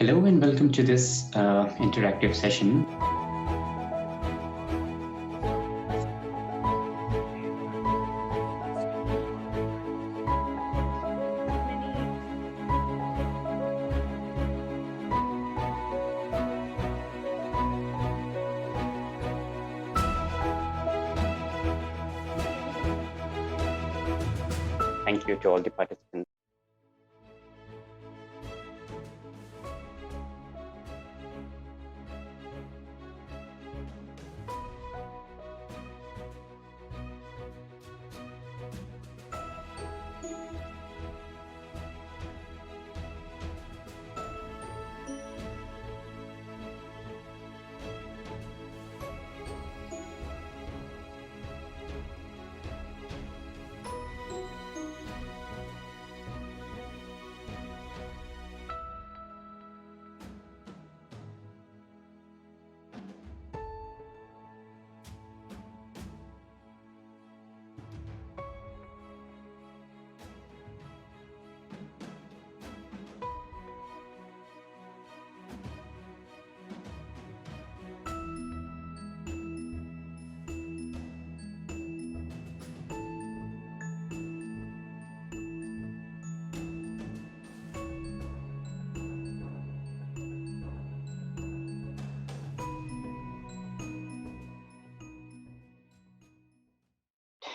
Hello and welcome to this interactive session. Thank you to all the participants.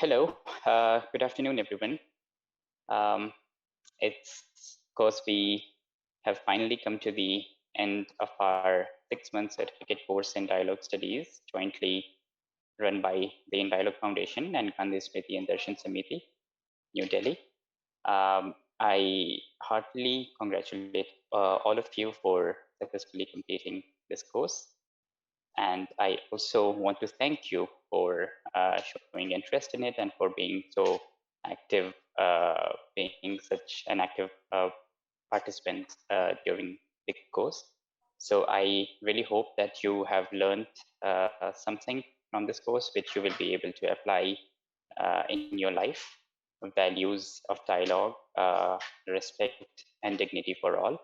Hello, good afternoon, everyone. It's, of course, we have finally come to the end of our 6-month certificate course in dialogue studies, jointly run by the Dialogue Foundation and Gandhi Smriti and Darshan Samiti, New Delhi. I heartily congratulate all of you for successfully completing this course. And I also want to thank you for showing interest in it and for being so active, being such an active participant during the course. So I really hope that you have learned something from this course, which you will be able to apply in your life. Values of dialogue, respect, and dignity for all.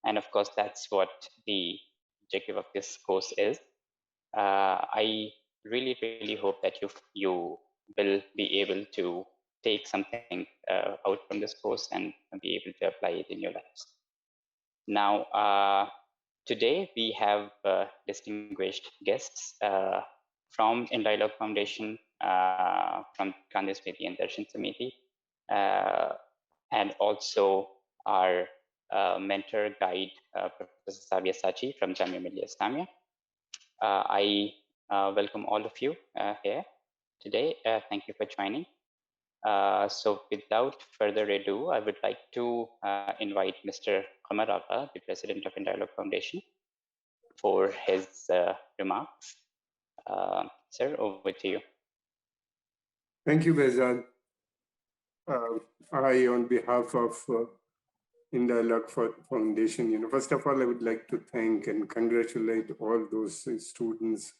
And of course, that's what the objective of this course is. I really hope that you will be able to take something out from this course and be able to apply it in your lives. Now, today we have distinguished guests from InDialogue Foundation, from Gandhi Smriti and Darshan Samiti, and also our mentor guide, Professor Savia Sachi from Jamia Millia Islamia. I welcome all of you here today. Thank you for joining. So without further ado, I would like to invite Mr. Qamar Agha, the President of InDialogue Foundation, for his remarks. Sir, over to you. Thank you, Behzad. I, on behalf of InDialogue Foundation, first of all, I would like to thank and congratulate all those students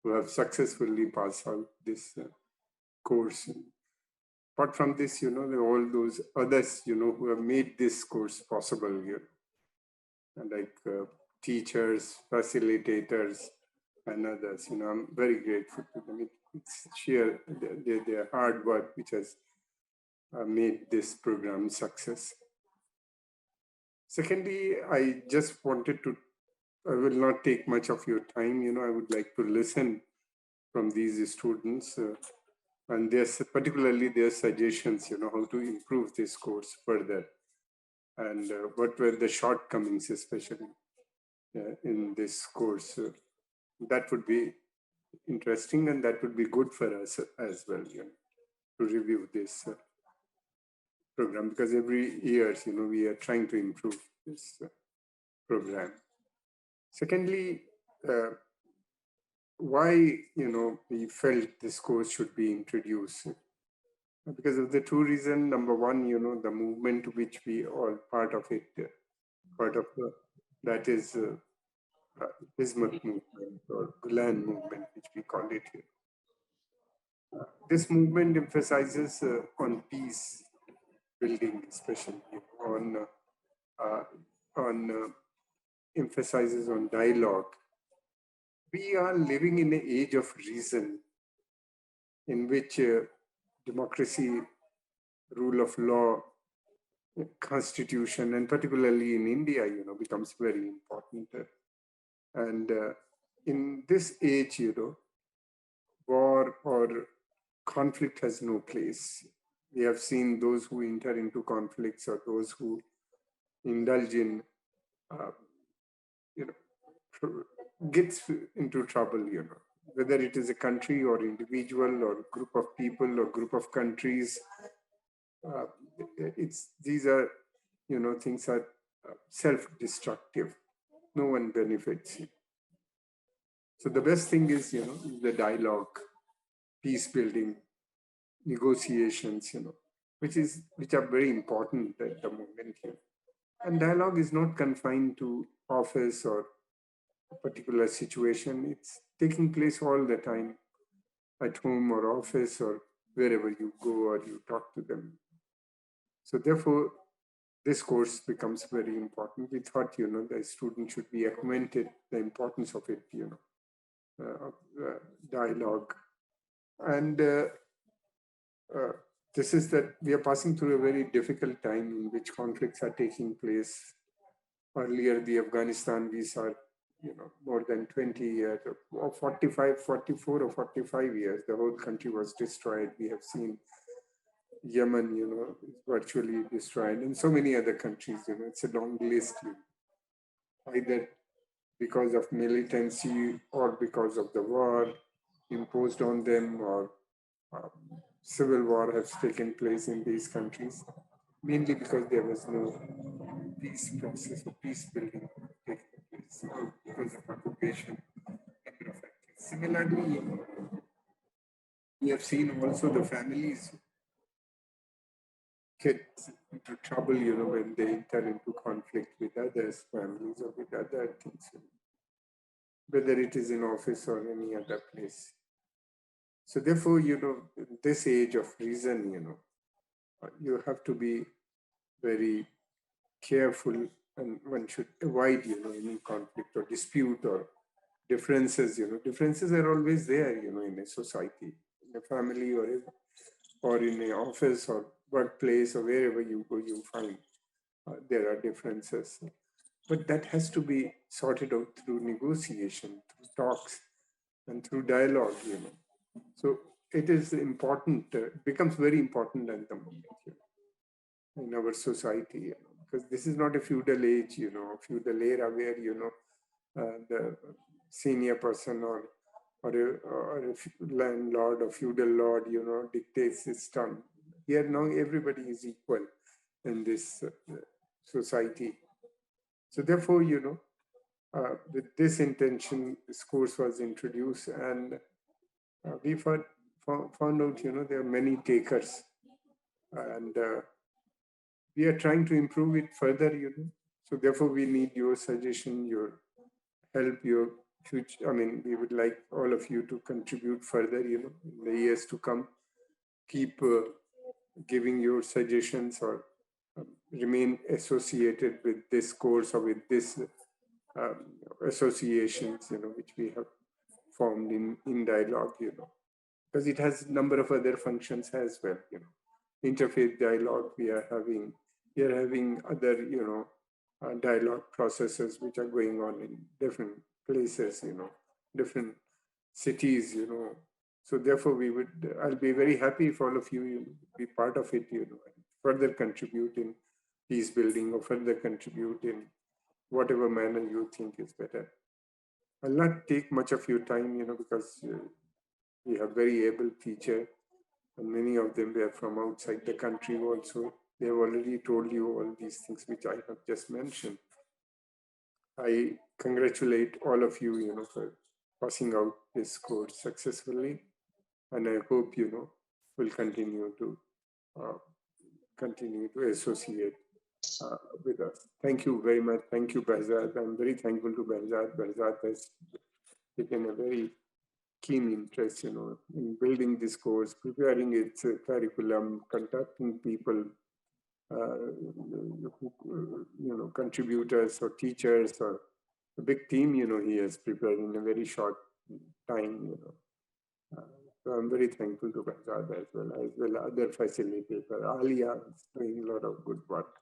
who have successfully passed out this course. Apart from this, there are all those others, who have made this course possible here, like teachers, facilitators, and others. I'm very grateful to them. It's sheer their hard work which has made this program success. Secondly, I just wanted to, I will not take much of your time, I would like to listen from these students and particularly their suggestions, how to improve this course further and what were the shortcomings, especially in this course. That would be interesting and that would be good for us as well, to review this program, because every year, we are trying to improve this program. Secondly, why, we felt this course should be introduced. Because of the two reasons. Number one, the movement which we all part of it, that is Bismarck movement or Gulen movement, which we call it here. This movement emphasizes on peace building, especially on emphasizes on dialogue. We are living in an age of reason in which democracy, rule of law, constitution, and particularly in India, becomes very important. And in this age, war or conflict has no place. We have seen those who enter into conflicts or those who indulge in, gets into trouble, whether it is a country or individual or group of people or group of countries. These are, things are self-destructive. No one benefits. So the best thing is, the dialogue, peace building, negotiations, which are very important at the moment. And dialogue is not confined to office or a particular situation. It's taking place all the time at home or office or wherever you go or you talk to them. So therefore, this course becomes very important. We thought, the student should be acquainted the importance of it, dialogue. And this is that we are passing through a very difficult time in which conflicts are taking place. Earlier, the Afghanistan, we saw, more than 20 years, or 44 or 45 years, the whole country was destroyed. We have seen Yemen, virtually destroyed, and so many other countries, it's a long list, either because of militancy or because of the war imposed on them, or civil war has taken place in these countries, mainly because there was no peace process or peace building taking place, or because of occupation. Similarly, we have seen also the families get into trouble, when they enter into conflict with others, families, or with other things, whether it is in office or any other place. So therefore, in this age of reason, you have to be very careful, and one should avoid, any conflict or dispute or differences. Differences are always there, in a society, in a family, or in an office or workplace, or wherever you go, you find there are differences. But that has to be sorted out through negotiation, through talks, and through dialogue, So it is important, becomes very important at the moment, in our society, because this is not a feudal age, feudal era where, the senior person or a landlord or feudal lord, dictates his term. Here now everybody is equal in this society. So therefore, with this intention, this course was introduced, and we found out, there are many takers, and we are trying to improve it further, So therefore, we need your suggestion, your help, your future. I mean, we would like all of you to contribute further, in the years to come. Keep giving your suggestions, or remain associated with this course or with this associations, which we have formed in dialogue, because it has a number of other functions as well, interfaith dialogue we are having other, dialogue processes which are going on in different places, different cities, So therefore, I'll be very happy if all of you, be part of it, and further contribute in peace building, or further contribute in whatever manner you think is better. I'll not take much of your time, because we have very able teachers, and many of them were from outside the country also. They have already told you all these things which I have just mentioned. I congratulate all of you, for passing out this course successfully, and I hope, will continue to associate with us. Thank you very much. Thank you, Behzad. I'm very thankful to Behzad. Behzad has taken a very keen interest, in building this course, preparing its curriculum, contacting people, who, contributors or teachers or a big team, he has prepared in a very short time, So I'm very thankful to Behzad as well other facilitator. Alia is doing a lot of good work.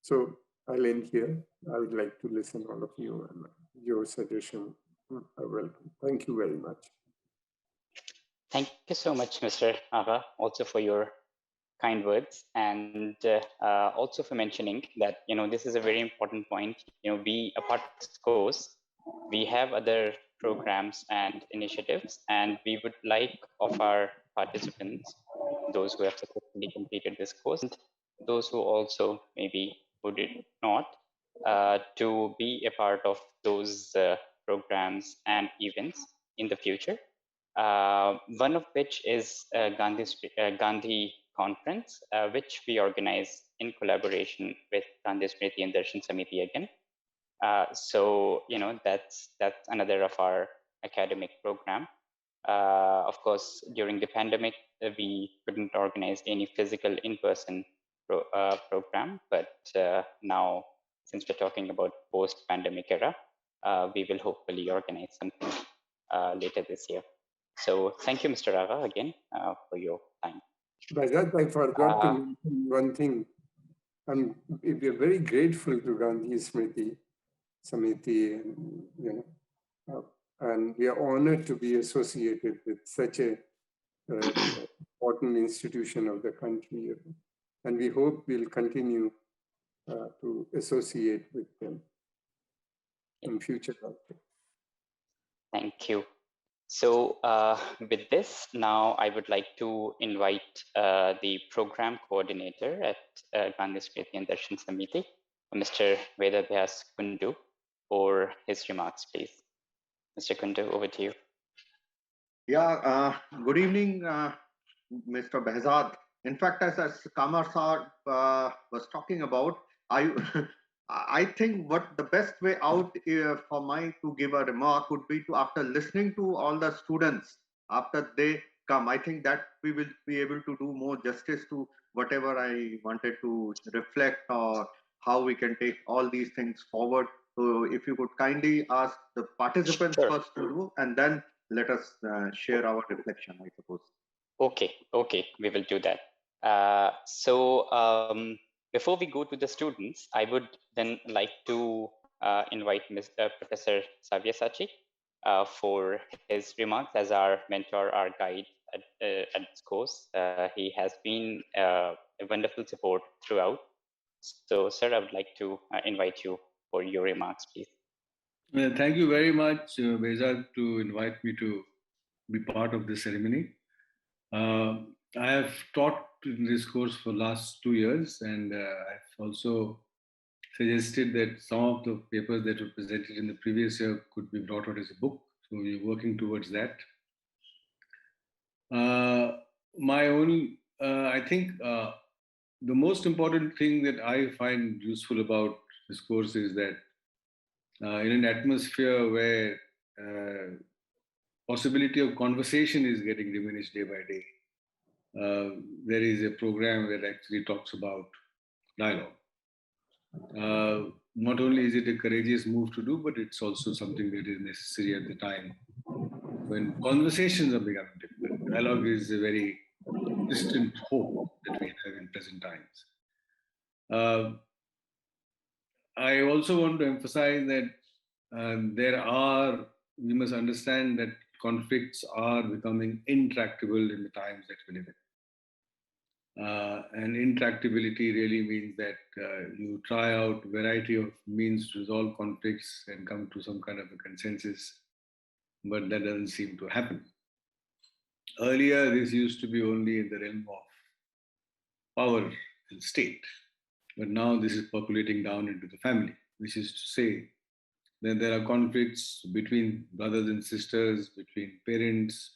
So I'll end here. I would like to listen all of you and your suggestion. Welcome. Thank you very much. Thank you so much, Mr. Agha, also for your kind words, and also for mentioning that this is a very important point. We, apart from this course, we have other programs and initiatives, and we would like of our participants, those who have successfully completed this course, and those who also maybe who did not, to be a part of those programs and events in the future. One of which is Gandhi conference, which we organize in collaboration with Gandhi Smriti and Darshan Samiti again. So that's another of our academic program. Of course, during the pandemic, we couldn't organize any physical in-person program, but now, since we're talking about post-pandemic era, we will hopefully organize something later this year. So thank you, Mr. Raga, again for your time. Bhagat, I forgot to mention one thing. We are very grateful to Gandhi Smriti Samiti, and we are honored to be associated with such a important institution of the country. And we hope we'll continue to associate with them in future. Thank you. So with this, now I would like to invite the program coordinator at Gandhi Smriti and Darshan Samiti, Mr. Vedabhyas Kundu, for his remarks, please. Mr. Kundu, over to you. Yeah, good evening, Mr. Behzad. In fact, as Kamar Sir was talking about, I think what the best way out for my to give a remark would be to, after listening to all the students, after they come, I think that we will be able to do more justice to whatever I wanted to reflect, or how we can take all these things forward. So if you could kindly ask the participants first to do, and then let us share our reflection, I suppose. Okay, we will do that. Before we go to the students, I would then like to invite Professor Sabyasachi for his remarks as our mentor, our guide at this course. He has been a wonderful support throughout. So, sir, I would like to invite you for your remarks, please. Thank you very much, Behzad, to invite me to be part of this ceremony. I have taught in this course for the last 2 years, and I've also suggested that some of the papers that were presented in the previous year could be brought out as a book. So we're working towards that. I think the most important thing that I find useful about this course is that in an atmosphere where possibility of conversation is getting diminished day by day, there is a program that actually talks about dialogue. Not only is it a courageous move to do, but it's also something that is necessary at the time when conversations are becoming difficult. Dialogue is a very distant hope that we have in present times. I also want to emphasize that we must understand that conflicts are becoming intractable in the times that we live in. And intractability really means that you try out a variety of means to resolve conflicts and come to some kind of a consensus, but that doesn't seem to happen. Earlier, this used to be only in the realm of power and state, but now this is percolating down into the family, which is to say that there are conflicts between brothers and sisters, between parents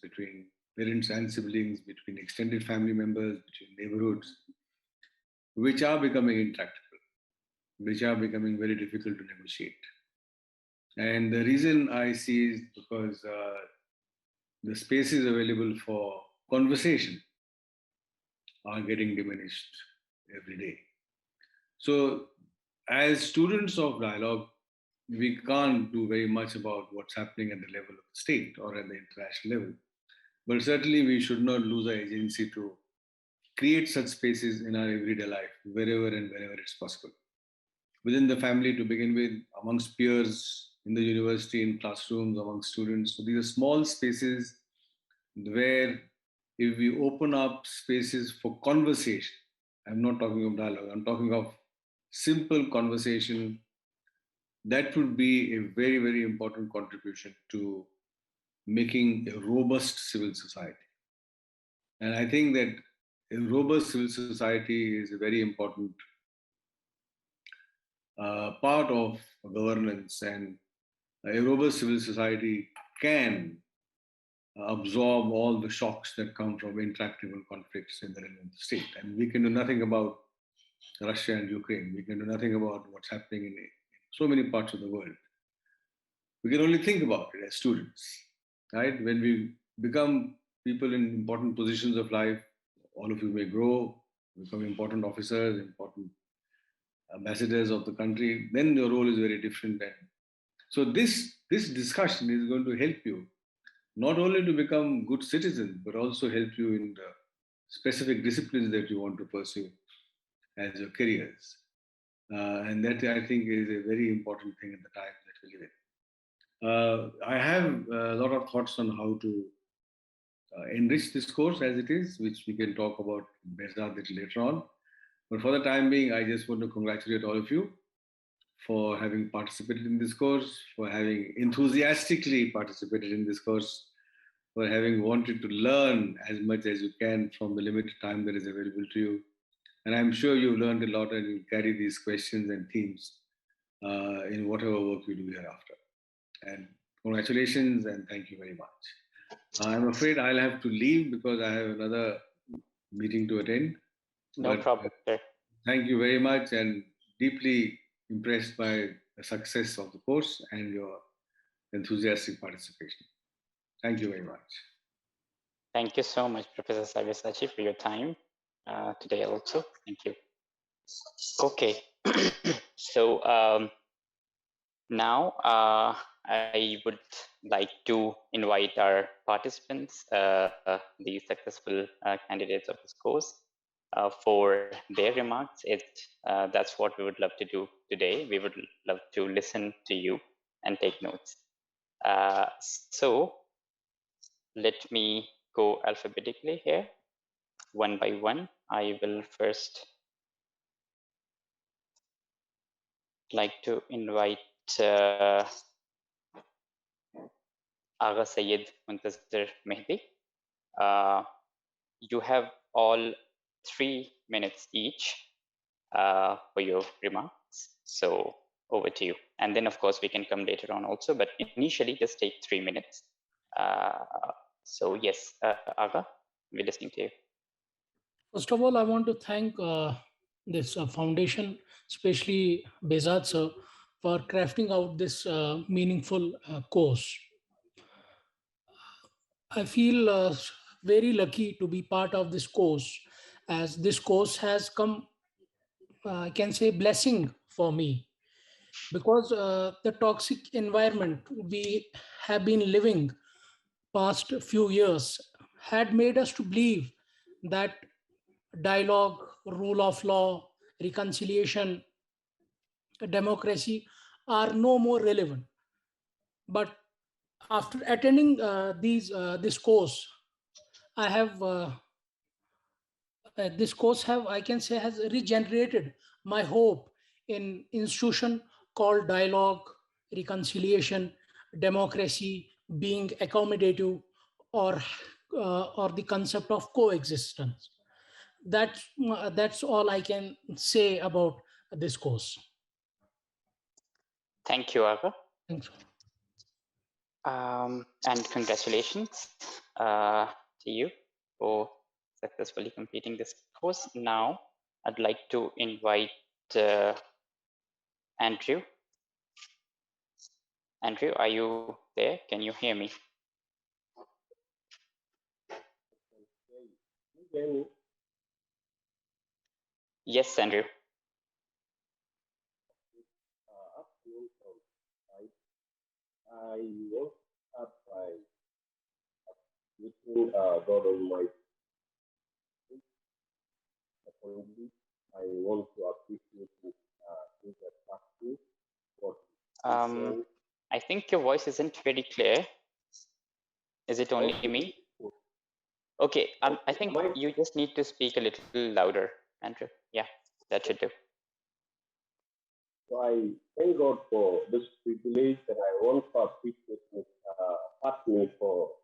and siblings, between extended family members, between neighborhoods, which are becoming intractable, which are becoming very difficult to negotiate. And the reason I see is because the spaces available for conversation are getting diminished every day. So as students of dialogue, we can't do very much about what's happening at the level of the state or at the international level. But certainly we should not lose our agency to create such spaces in our everyday life, wherever and wherever it's possible. Within the family to begin with, amongst peers, in the university, in classrooms, among students. So these are small spaces where if we open up spaces for conversation, I'm not talking of dialogue, I'm talking of simple conversation, that would be a very, very important contribution to making a robust civil society. And I think that a robust civil society is a very important part of governance, and a robust civil society can absorb all the shocks that come from intractable conflicts in the relevant state. And we can do nothing about Russia and Ukraine. We can do nothing about what's happening in so many parts of the world. We can only think about it as students, right? When we become people in important positions of life, all of you may grow, become important officers, important ambassadors of the country, then your role is very different. And so this discussion is going to help you not only to become good citizens, but also help you in the specific disciplines that you want to pursue as your careers. And that I think is a very important thing in the time that we live in. I have a lot of thoughts on how to enrich this course as it is, which we can talk about Behzad a little later on. But for the time being, I just want to congratulate all of you for having participated in this course, for having enthusiastically participated in this course, for having wanted to learn as much as you can from the limited time that is available to you. And I'm sure you've learned a lot and you'll carry these questions and themes in whatever work you do hereafter. And congratulations and thank you very much. I'm afraid I'll have to leave because I have another meeting to attend. No problem, sir. Thank you very much, and deeply impressed by the success of the course and your enthusiastic participation. Thank you very much. Thank you so much, Professor Sabyasachi, for your time today also. Thank you. Okay, so now I would like to invite our participants, the successful candidates of this course, for their remarks. That's what we would love to do today. We would love to listen to you and take notes. So let me go alphabetically here, one by one. I will first like to invite Agha Syed Muntazir Mehdi. You have all 3 minutes each for your remarks. So over to you. And then of course we can come later on also, but initially just take 3 minutes. So yes, Agha, we're listening to you. First of all, I want to thank this foundation, especially Behzad sir, for crafting out this meaningful course. I feel very lucky to be part of this course, as this course has come, I can say, blessing for me, because the toxic environment we have been living past few years had made us to believe that dialogue, rule of law, reconciliation, democracy are no more relevant. But after attending this course, I have this course have, I can say, has regenerated my hope in institution called dialogue, reconciliation, democracy, being accommodative, or the concept of coexistence. That's all I can say about this course. Thank you, Agha. Thanks. And congratulations to you for successfully completing this course. Now, I'd like to invite Andrew. Andrew, are you there? Can you hear me? Yes, Andrew. want to start by wishing God Almighty. Secondly, I want to appreciate his practice, what I think your voice isn't very clear. Is it only Okay. me? Okay, I think Am I- you just need to speak a little louder, Andrew. Yeah, that should do. So I thank God for this privilege, and I want to appreciate Patni for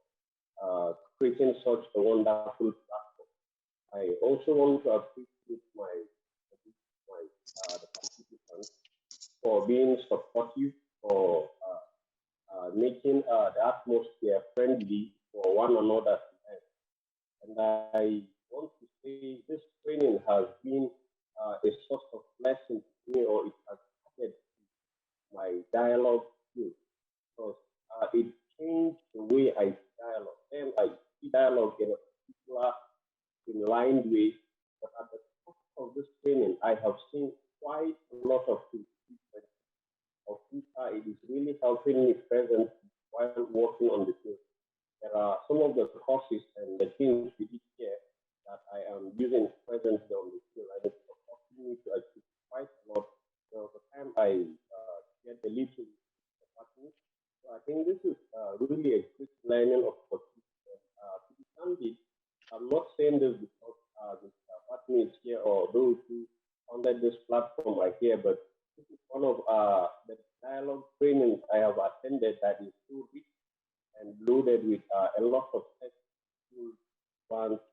creating such a wonderful platform. I also want to appreciate the participants for being supportive, for making the atmosphere friendly for one another. And I want to say this training has been a source of blessing to me, or it has added my dialogue skills, because it changed the way I dialogue. And I see dialogue in a particular, in line way, but at the top of this training, I have seen quite a lot of things, of which it is really helping me present while working on the field. There are some of the courses and the things we did here that I am using presently on the field, and it's helping me to achieve quite a lot. There was a time I get a little department. So I think this is really a good learning opportunity. To be candid, I'm not saying this because the department is here or those who under this platform are here, but this is one of the dialogue trainings I have attended that is so rich and loaded with a lot of technical advanced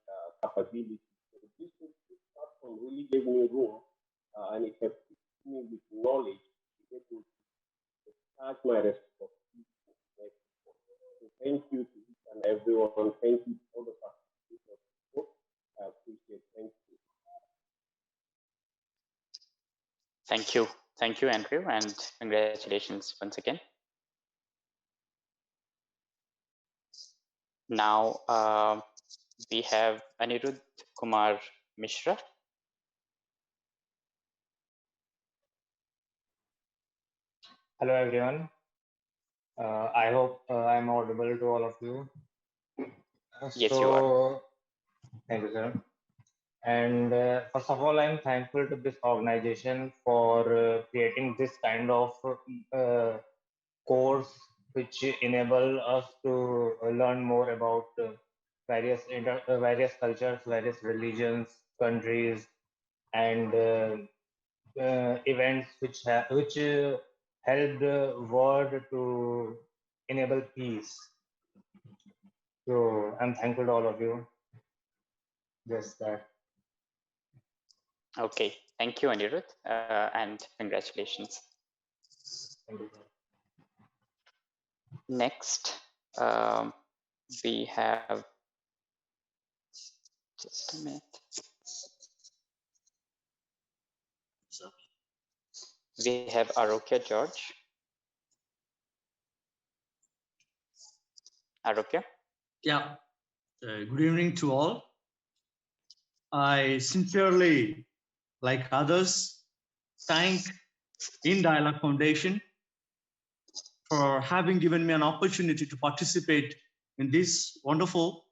capabilities. So this platform really gave me room and it has equipped me with knowledge to be able to start my responsibility. So thank you to each and everyone. Thank you to all the participants. I appreciate it. Thank you. Thank you. Thank you, Andrew, and congratulations once again. Now we have Anirudh Kumar Mishra. Hello, everyone. I hope I'm audible to all of you. Yes, you are. Thank you, sir. And first of all, I'm thankful to this organization for creating this kind of course which enable us to learn more about various cultures, various religions, countries, and events which helped the world to enable peace. So I'm thankful to all of you. Just that. Okay, thank you, Anirudh, and congratulations. Thank you. Next, we have, just a minute. We have Arokya George. Arokya? Yeah, good evening to all. I sincerely, like others, thank In Dialogue Foundation for having given me an opportunity to participate in these wonderful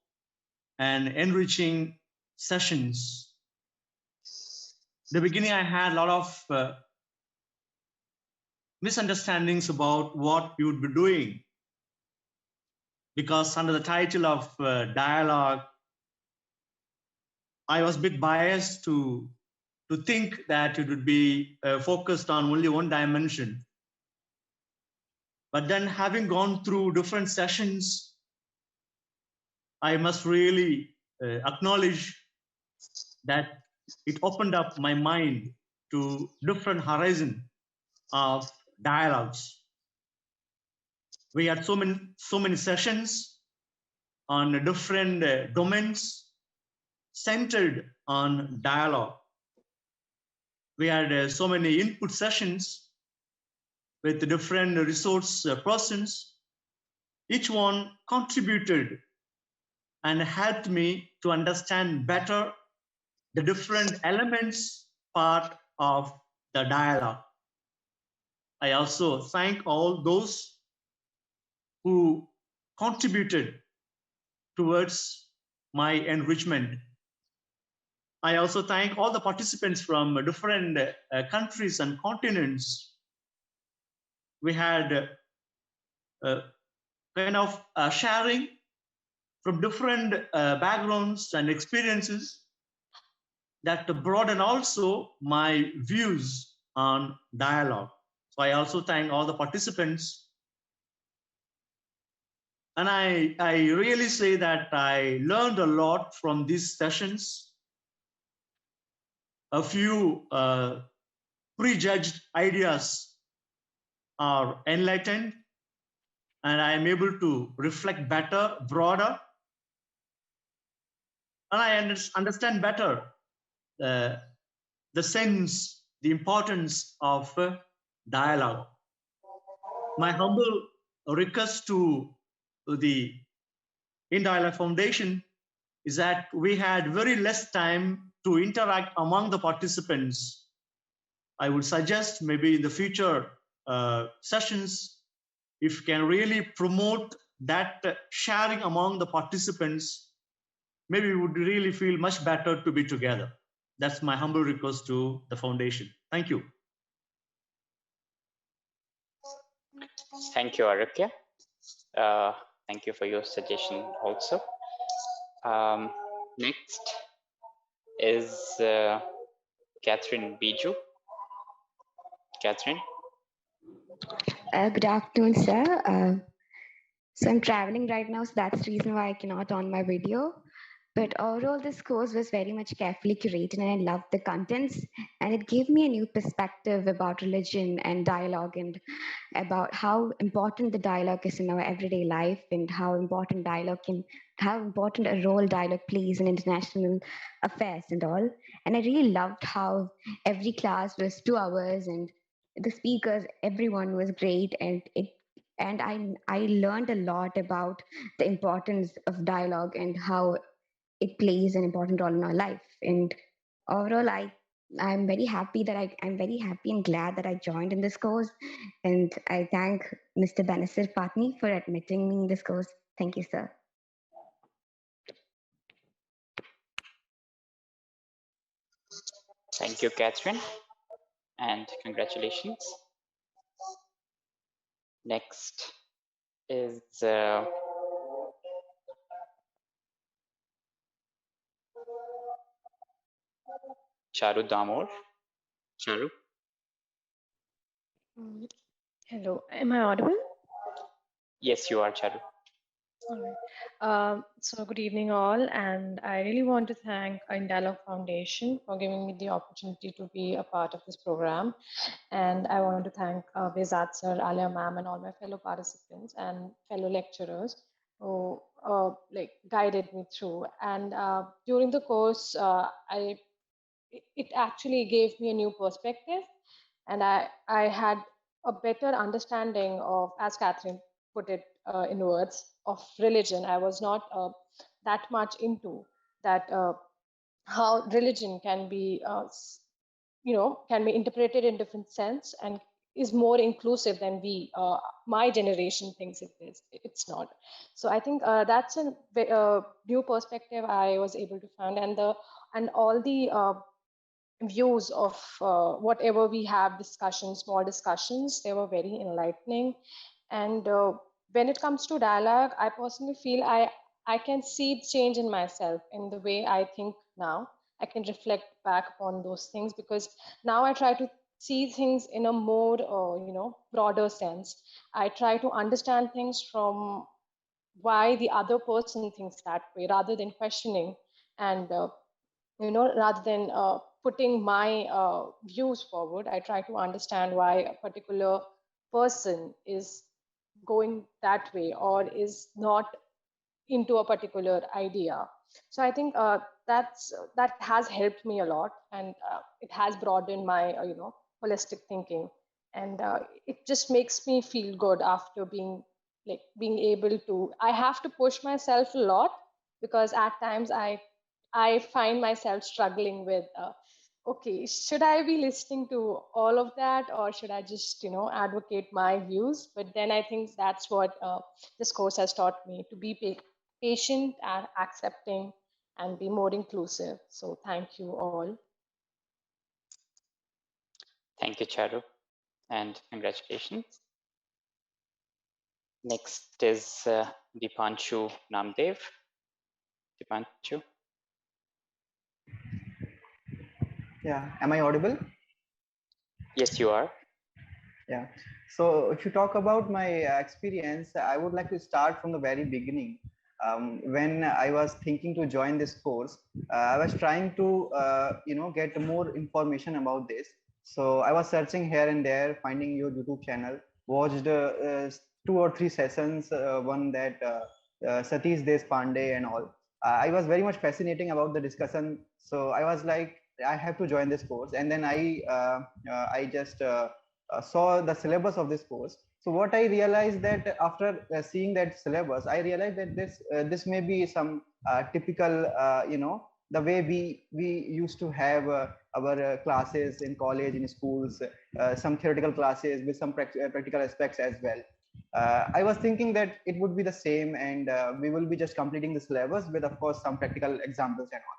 and enriching sessions. In the beginning, I had a lot of misunderstandings about what we would be doing, because under the title of dialogue, I was a bit biased to think that it would be focused on only one dimension. But then, having gone through different sessions, I must really acknowledge that it opened up my mind to different horizon of dialogues. We had so many sessions on different domains centered on dialogue. We had so many input sessions with different resource persons. Each one contributed and helped me to understand better the different elements part of the dialogue. I also thank all those who contributed towards my enrichment. I also thank all the participants from different countries and continents. We had kind of sharing from different backgrounds and experiences that broaden also my views on dialogue. So I also thank all the participants. And I really say that I learned a lot from these sessions. A few prejudged ideas are enlightened, and I am able to reflect better, broader, and I understand better the sense, the importance of dialogue. My humble request to the InDialogue Foundation is that we had very less time to interact among the participants. I would suggest maybe in the future sessions, if you can really promote that sharing among the participants, maybe we would really feel much better to be together. That's my humble request to the foundation. Thank you. Thank you, Arakya. Thank you for your suggestion also. Next is Catherine Biju. Catherine. Good afternoon, sir. So I'm traveling right now, so that's the reason why I cannot on my video. But overall, this course was very much carefully curated, and I loved the contents. And it gave me a new perspective about religion and dialogue, and about how important the dialogue is in our everyday life, and how important a role dialogue plays in international affairs and all. And I really loved how every class was 2 hours, and the speakers, everyone was great, and I learned a lot about the importance of dialogue and how it plays an important role in our life. And overall, I'm very happy that I'm very happy and glad that I joined in this course. And I thank Mr. Banasir Patni for admitting me in this course. Thank you, sir. Thank you, Catherine, and congratulations. Next is Charu Damor. Charu. Hello, am I audible? Yes, you are, Charu. All right. So good evening all, and I really want to thank InDialogue Foundation for giving me the opportunity to be a part of this program. And I want to thank Behzad sir, Alia ma'am, and all my fellow participants and fellow lecturers who guided me through. And during the course, it actually gave me a new perspective, and I had a better understanding of, as Catherine put it in words, of religion. I was not that much into that, how religion can be, can be interpreted in different sense and is more inclusive than my generation thinks it is. It's not. So I think that's a new perspective I was able to find, and all the views of whatever we have discussions, small discussions, they were very enlightening. And when it comes to dialogue, I personally feel I can see change in myself in the way I think now. I can reflect back upon those things, because now I try to see things in a more broader sense. I try to understand things from why the other person thinks that way, rather than questioning, and rather than putting my views forward. I try to understand why a particular person is going that way or is not into a particular idea. So I think that has helped me a lot, and it has broadened my holistic thinking, and it just makes me feel good after being able to. I have to push myself a lot, because at times I find myself struggling with okay, should I be listening to all of that, or should I just, advocate my views? But then I think that's what this course has taught me, to be patient and accepting and be more inclusive. So thank you all. Thank you, Charu, and congratulations. Next is Dipanshu Namdev. Dipanshu. Yeah, am I audible? Yes, you are. Yeah. So if you talk about my experience, I would like to start from the very beginning. When I was thinking to join this course, I was trying to, get more information about this. So I was searching here and there, finding your YouTube channel, watched 2 or 3 sessions, one that Satish Deshpande and all. I was very much fascinating about the discussion. So I was like, I have to join this course. And then I just saw the syllabus of this course. So what I realized that after seeing that syllabus, I realized that this may be some typical, the way we used to have our classes in college, in schools, some theoretical classes with some practical aspects as well. I was thinking that it would be the same, and we will be just completing the syllabus with, of course, some practical examples and all.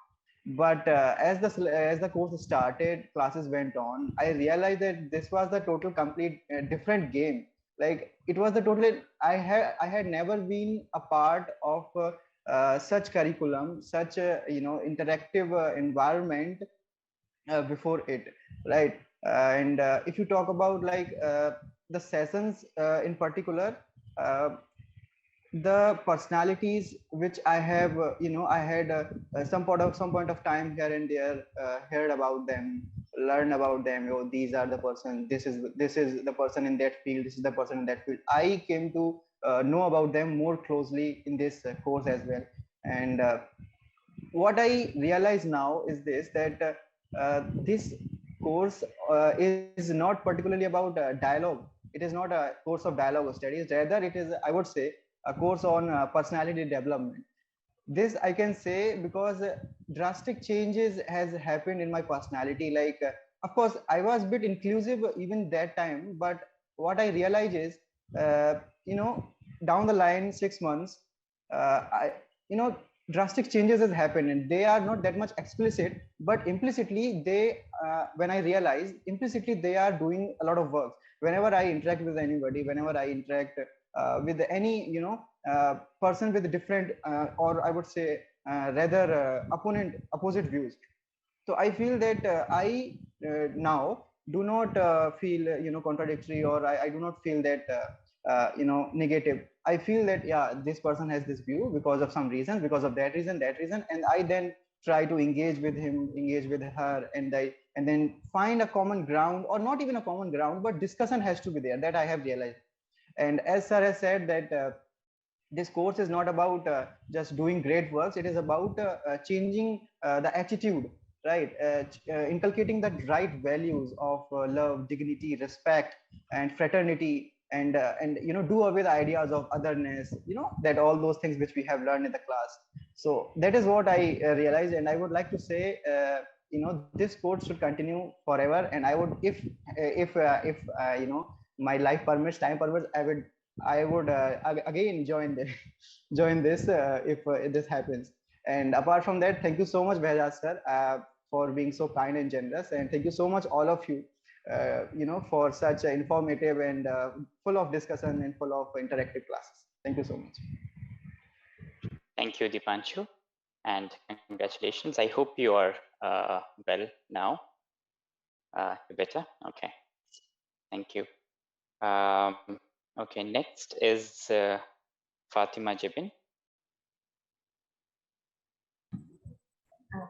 But as the course started, classes went on, I realized that this was the total complete different game. Like it was the totally, I had never been a part of such curriculum, such a interactive environment before it, right? And if you talk about like the sessions in particular, the personalities which I have, I had some point of time here and there, heard about them, learn about them. Oh, these are the person. This is the person in that field. This is the person in that field. I came to know about them more closely in this course as well. And what I realize now is this, that this course is not particularly about dialogue. It is not a course of dialogue studies. Rather, it is, I would say, a course on personality development. This I can say because drastic changes has happened in my personality. Like, of course, I was a bit inclusive even that time, but what I realize is, down the line, 6 months, I, drastic changes has happened, and they are not that much explicit, but implicitly they, when I realize, implicitly they are doing a lot of work. Whenever I interact with anybody, whenever I interact with any person with different or I would say rather opposite views, so I feel that I now do not feel contradictory, or I do not feel that negative. I feel that, yeah, this person has this view because of some reason, because of that reason, and I then try to engage with him, engage with her, and then find a common ground, or not even a common ground, but discussion has to be there. That I have realized. And as sir has said, that this course is not about just doing great works. It is about changing the attitude, right? Inculcating the right values of love, dignity, respect, and fraternity, and do away the ideas of otherness, that all those things which we have learned in the class. So that is what I realized, and I would like to say, this course should continue forever. And I would, if my life permits, time permits, I would again join this if this happens. And apart from that, thank you so much, Behzad sir, for being so kind and generous, and thank you so much, all of you, for such informative and full of discussion and full of interactive classes. Thank you so much. Thank you, Dipanshu, and congratulations. I hope you are well now. You're better? Okay. Thank you. Okay, next is Fatima Jibin.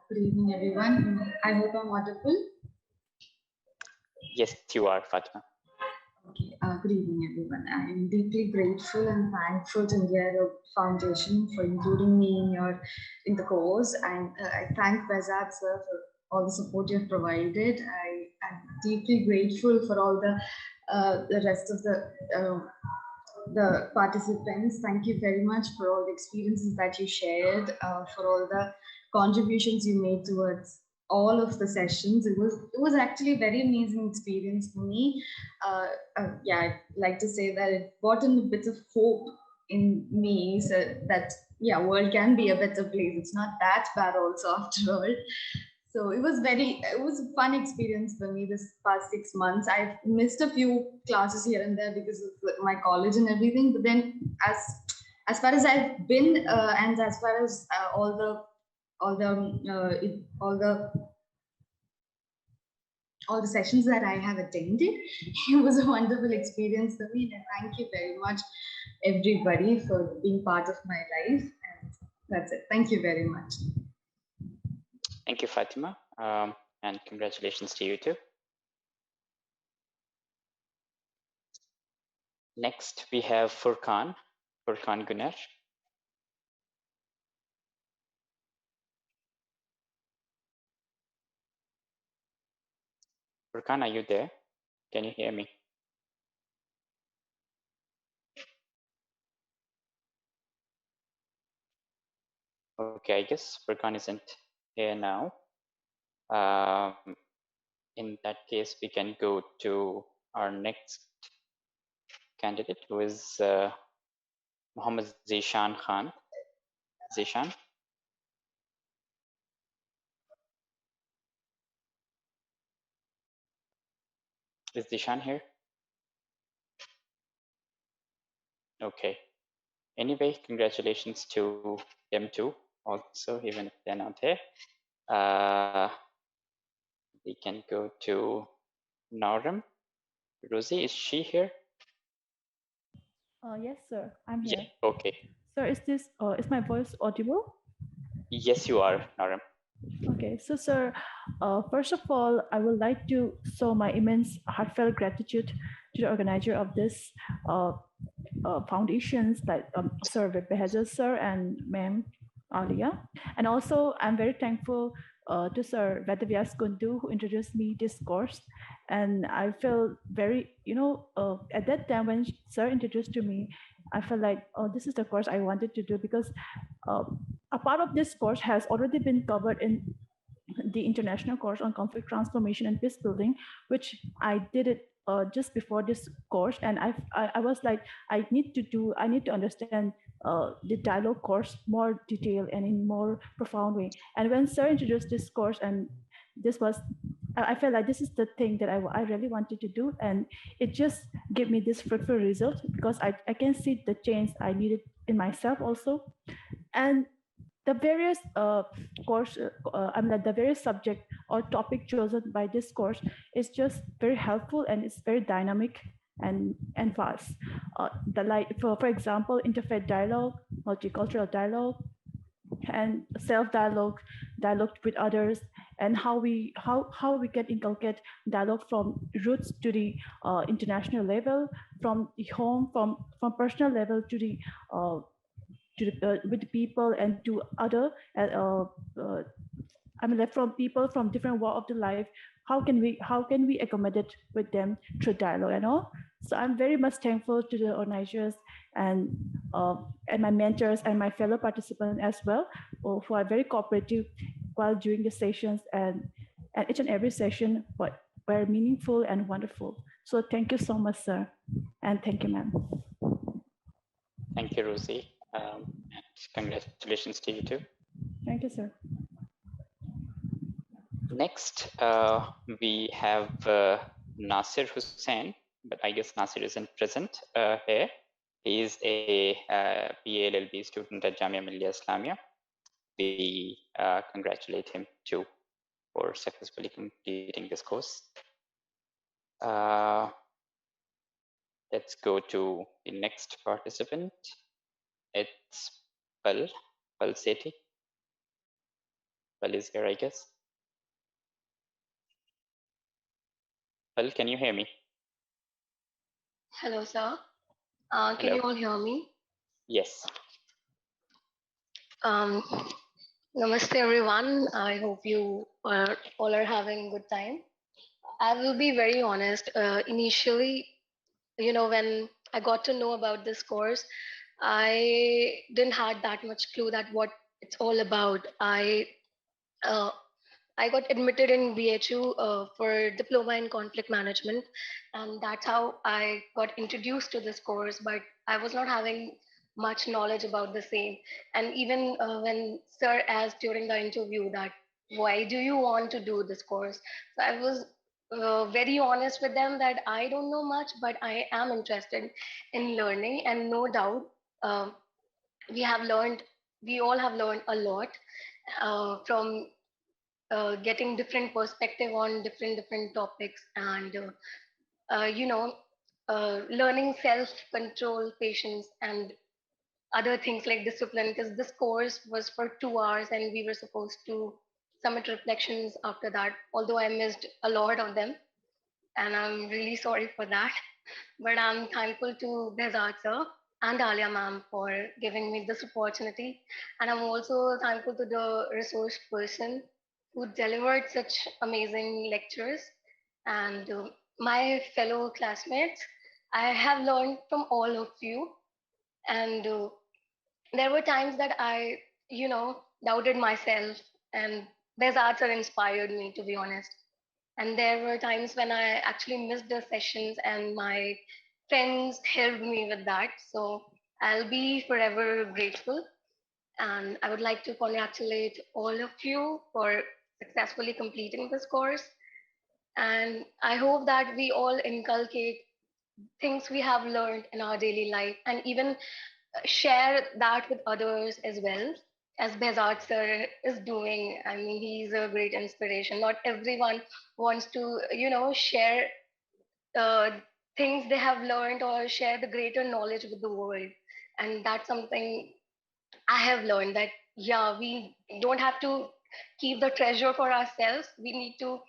Good evening, everyone. I hope I'm audible. Yes, you are, Fatima. Okay. Good evening, everyone. I am deeply grateful and thankful to India Foundation for including me in the course, and I thank Behzad sir for all the support you have provided. I am deeply grateful for all the rest of the participants. Thank you very much for all the experiences that you shared, for all the contributions you made towards all of the sessions. It was actually a very amazing experience for me. Yeah, I'd like to say that it brought in a bit of hope in me, so that yeah, world can be a better place. It's not that bad also after all. So it was a fun experience for me this past 6 months. I've missed a few classes here and there because of my college and everything. But then as far as I've been and as far as all the sessions that I have attended, it was a wonderful experience for me. And thank you very much, everybody, for being part of my life. And that's it. Thank you very much. Thank you, Fatima, and congratulations to you too. Next, we have Furkan Guner. Furkan, are you there? Can you hear me? Okay, I guess Furkan isn't here now. In that case, we can go to our next candidate, who is Mohammad Zishan Khan. Zishan? Is Zishan here? Okay. Anyway, congratulations to them too, also, even if they're not here. We can go to Naram. Rosie, is she here? Yes, sir. I'm here. Yeah, okay. Sir, is my voice audible? Yes, you are, Naram. Okay, so sir, first of all, I would like to show my immense heartfelt gratitude to the organizer of this foundations, like Sir Behazad sir and Ma'am Alia. And also, I'm very thankful to Sir Vedavyas Kundu, who introduced me this course. And I feel very, at that time when Sir introduced to me, I felt like, oh, this is the course I wanted to do, because a part of this course has already been covered in the international course on conflict transformation and peace building, which I did it just before this course. And I was like, I need to understand the dialogue course more detailed and in more profound way. And when Sir introduced this course, and I felt like this is the thing that I really wanted to do, and it just gave me this fruitful result, because I can see the change I needed in myself also. And the various the various subject or topic chosen by this course is just very helpful, and it's very dynamic and fast. For example, interfaith dialogue, multicultural dialogue, and self-dialogue, dialogue with others, and how we can inculcate dialogue from roots to the international level, from the home, from personal level to the with people and to other from people from different walk of the life. How can we accommodate with them through dialogue and all? So I'm very much thankful to the organizers and my mentors and my fellow participants as well, who are very cooperative while doing the sessions, and each and every session were meaningful and wonderful. So thank you so much, sir, and thank you, ma'am. Thank you, Rosie. And congratulations to you too. Thank you, sir. Next, we have Nasir Hussain, but I guess Nasir isn't present here. He is a PA-LLB student at Jamia Millia Islamia. We congratulate him too for successfully completing this course. Let's go to the next participant. It's Pal Sethi. Pal is here, I guess. Pal, can you hear me? Hello, sir. Can Hello. you all hear me? Yes. Namaste, everyone. I hope you all are having a good time. I will be very honest. Initially, when I got to know about this course, I didn't have that much clue that what it's all about. I I got admitted in BHU for diploma in conflict management, and that's how I got introduced to this course. But I was not having much knowledge about the same. And even when Sir asked during the interview that why do you want to do this course, so I was very honest with them that I don't know much, but I am interested in learning, and no doubt. We have learned, we all have learned a lot from getting different perspective on different topics, and learning self control, patience, and other things like discipline, because this course was for 2 hours and we were supposed to submit reflections after that, although I missed a lot of them, and I'm really sorry for that. But I'm thankful to Behzad sir and Alia ma'am for giving me this opportunity. And I'm also thankful to the resource person who delivered such amazing lectures. And my fellow classmates, I have learned from all of you. And there were times that I, doubted myself. And Behzad sir inspired me, to be honest. And there were times when I actually missed the sessions, and my friends helped me with that. So I'll be forever grateful. And I would like to congratulate all of you for successfully completing this course. And I hope that we all inculcate things we have learned in our daily life, and even share that with others as well, as Behzad sir is doing. I mean, he's a great inspiration. Not everyone wants to, share uh, things they have learned or share the greater knowledge with the world. And that's something I have learned, that, yeah, we don't have to keep the treasure for ourselves. We need to,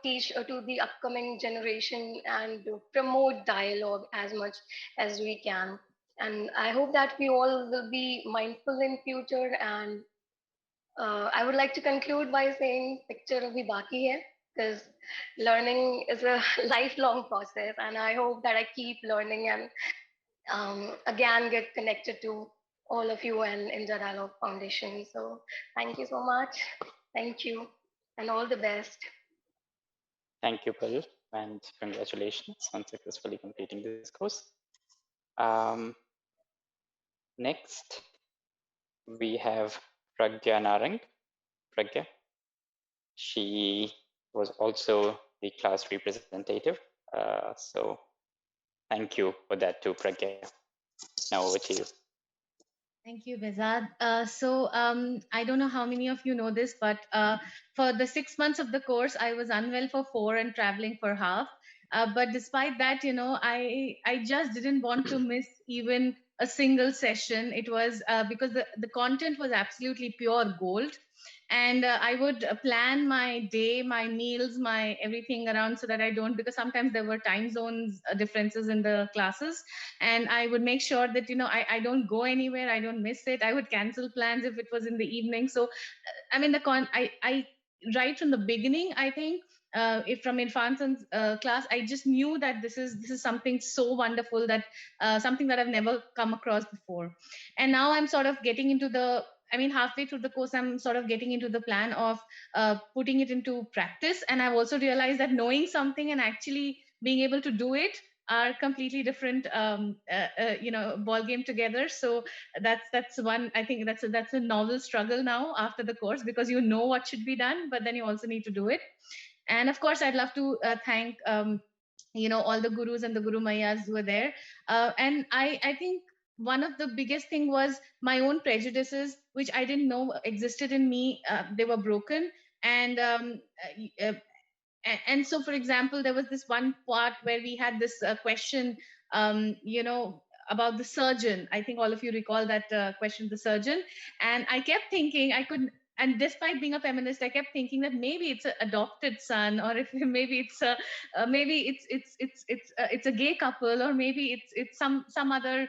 teach to the upcoming generation and promote dialogue as much as we can. And I hope that we all will be mindful in future. And I would like to conclude by saying picture abhi baki hai, because learning is a lifelong process, and I hope that I keep learning and again get connected to all of you and India Dialogue Foundation. So thank you so much. Thank you, and all the best. Thank you, Pearl, and congratulations on successfully completing this course. Um, next, we have Pragya Narang. Pragya, she was also the class representative. So thank you for that too, Pragya. Now over to you. Thank you, Behzad. I don't know how many of you know this, but for the 6 months of the course, I was unwell for 4 and traveling for half. But despite that, I just didn't want to miss even a single session. It was because the content was absolutely pure gold. And I would plan my day, my meals, my everything around so that I don't, because sometimes there were time zones differences in the classes. And I would make sure that, I don't go anywhere, I don't miss it. I would cancel plans if it was in the evening. So, I mean, I right from the beginning, I think, if from Irfan's class, I just knew that this is something so wonderful, that something that I've never come across before. And now I'm sort of getting into halfway through the course, I'm sort of getting into the plan of putting it into practice. And I've also realized that knowing something and actually being able to do it are completely different ball game together. So that's one, I think that's a novel struggle now after the course, because you know what should be done, but then you also need to do it. And of course, I'd love to thank all the gurus and the guru mayas who were there. And I think one of the biggest thing was my own prejudices, which I didn't know existed in me. They were broken. And and so, for example, there was this one part where we had this question, about the surgeon. I think all of you recall that question, the surgeon. And I kept thinking and despite being a feminist, I kept thinking that maybe it's an adopted son, or if maybe it's a gay couple, or maybe it's some other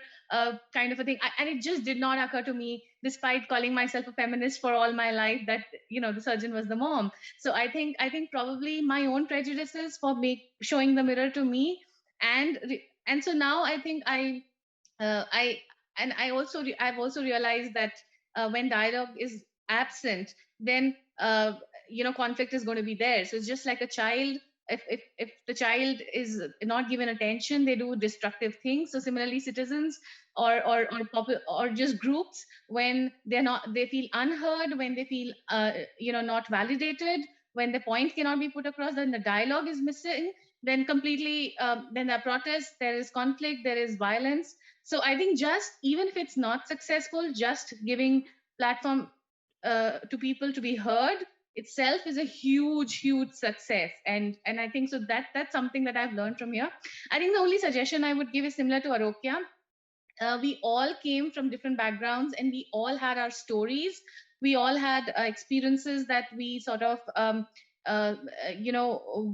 kind of a thing. And it just did not occur to me, despite calling myself a feminist for all my life, that the surgeon was the mom. So I think probably my own prejudices for showing the mirror to me, and so now I think I've also realized that when dialogue is absent, then conflict is going to be there. So it's just like a child. If the child is not given attention, they do destructive things. So similarly, citizens or just groups, when they feel unheard, when they feel not validated, when the point cannot be put across, then the dialogue is missing, then completely then there are protests, there is conflict, there is violence. So I think just even if it's not successful, just giving platform to people to be heard itself is a huge success. And I think so that's something that I've learned from here. I think the only suggestion I would give is similar to Arokya. We all came from different backgrounds, and we all had our stories. We all had experiences that we sort of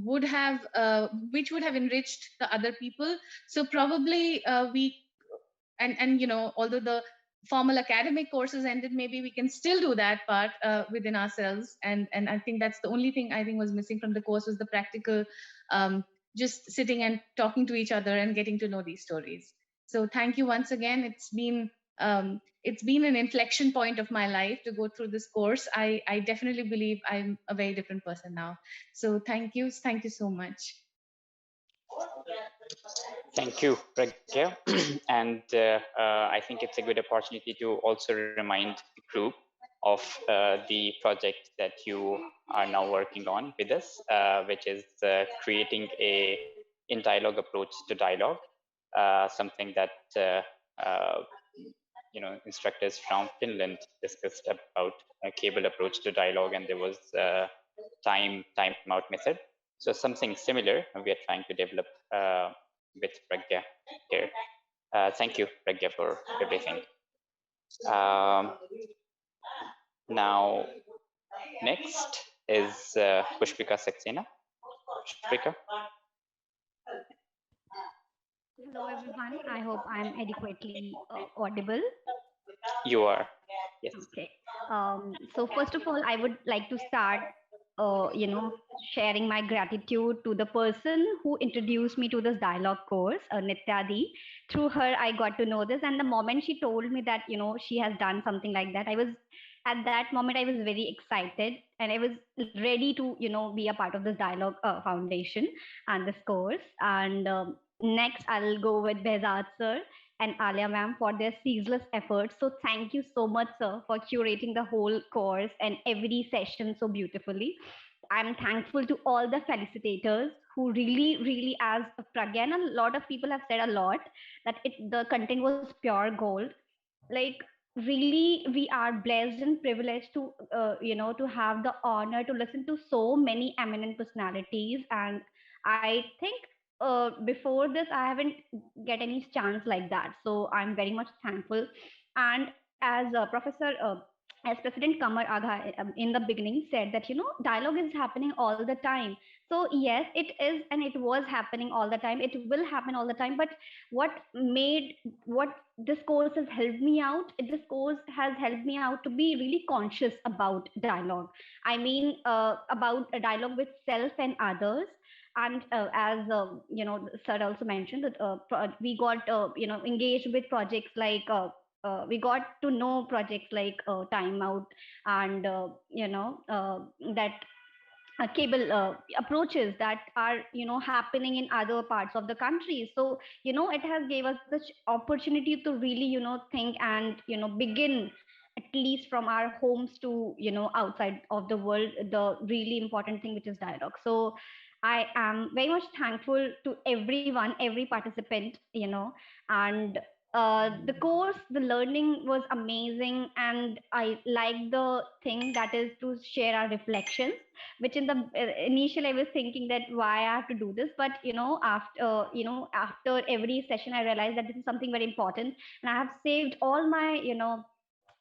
would have which would have enriched the other people. So probably although the formal academic courses ended, maybe we can still do that part within ourselves. And I think that's the only thing I think was missing from the course, was the practical, just sitting and talking to each other and getting to know these stories. So thank you once again. It's been an inflection point of my life to go through this course. I definitely believe I'm a very different person now. So thank you so much. Thank you, Pragya. And I think it's a good opportunity to also remind the group of the project that you are now working on with us, which is creating a in dialogue approach to dialogue, something that instructors from Finland discussed about a cable approach to dialogue, and there was time out method. So something similar we are trying to develop with Pragya here. Thank you, Pragya, for everything. Now, next is Pushpika Saxena. Pushpika. Hello, everyone. I hope I'm adequately audible. You are, yes. Okay. So first of all, I would like to start, sharing my gratitude to the person who introduced me to this dialogue course, Nityadi. Through her, I got to know this. And the moment she told me that, she has done something like that, at that moment, I was very excited, and I was ready to, be a part of this dialogue foundation and this course. And next, I'll go with Behzad sir and Alia ma'am for their ceaseless efforts. So thank you so much, sir, for curating the whole course and every session so beautifully. I'm thankful to all the felicitators who really, as Pragya and a lot of people have said a lot, that the content was pure gold. Like, really, we are blessed and privileged to, to have the honor to listen to so many eminent personalities. And I think before this, I haven't get any chance like that. So I'm very much thankful. And as as President Kamar Agha in the beginning said that, dialogue is happening all the time. So yes, it is, and it was happening all the time. It will happen all the time. But what this course has helped me out, this course has helped me out to be really conscious about dialogue. I mean, about a dialogue with self and others. And as sir also mentioned that we got engaged with projects like we got to know projects like Time Out and that cable approaches that are happening in other parts of the country. So it has gave us the opportunity to really think and begin at least from our homes to outside of the world, the really important thing, which is dialogue. So I am very much thankful to everyone, every participant, and the course, the learning was amazing. And I like the thing that is to share our reflections, which in the initial I was thinking that why I have to do this. But, after every session, I realized that this is something very important. And I have saved all my,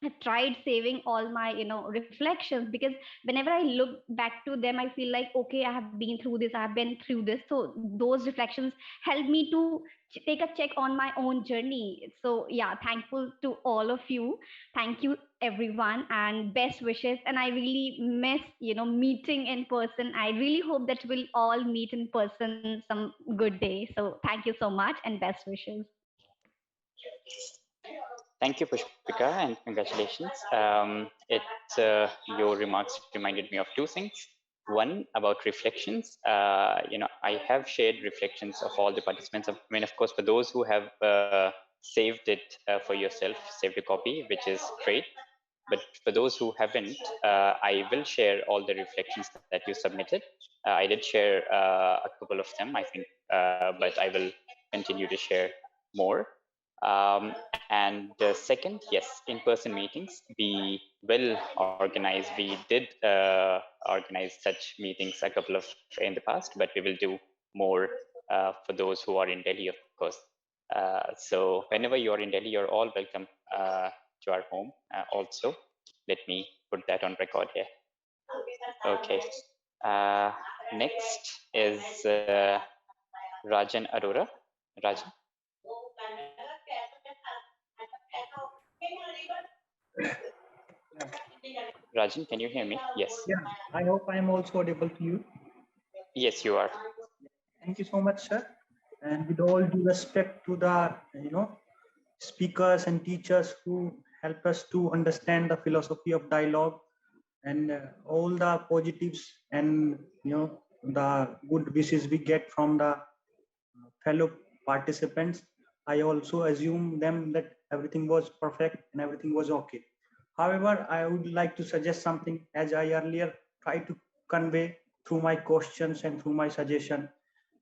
I tried saving all my reflections, because whenever I look back to them, I feel like, okay, I have been through this, I have been through this. So those reflections help me to take a check on my own journey. So yeah, thankful to all of you. Thank you everyone, and best wishes. And I really miss meeting in person. I really hope that we'll all meet in person some good day. So thank you so much, and best wishes. Thank you, Pushpika, and congratulations. Your remarks reminded me of two things. One, about reflections. I have shared reflections of all the participants. I mean, of course, for those who have saved it for yourself, saved a copy, which is great. But for those who haven't, I will share all the reflections that you submitted. I did share a couple of them, I think, but I will continue to share more. And second, yes, in-person meetings, we will organize. We did organize such meetings a couple of in the past, but we will do more for those who are in Delhi, of course. So whenever you're in Delhi, you're all welcome to our home also. Let me put that on record here. Okay. Next is Rajan Arora. Rajan. Rajan, can you hear me? Yes. Yeah, I hope I am also audible to you. Yes, you are. Thank you so much, sir. And with all due respect to the, speakers and teachers who help us to understand the philosophy of dialogue and all the positives and, the good wishes we get from the fellow participants, I also assume them that everything was perfect and everything was okay. However, I would like to suggest something as I earlier tried to convey through my questions and through my suggestion.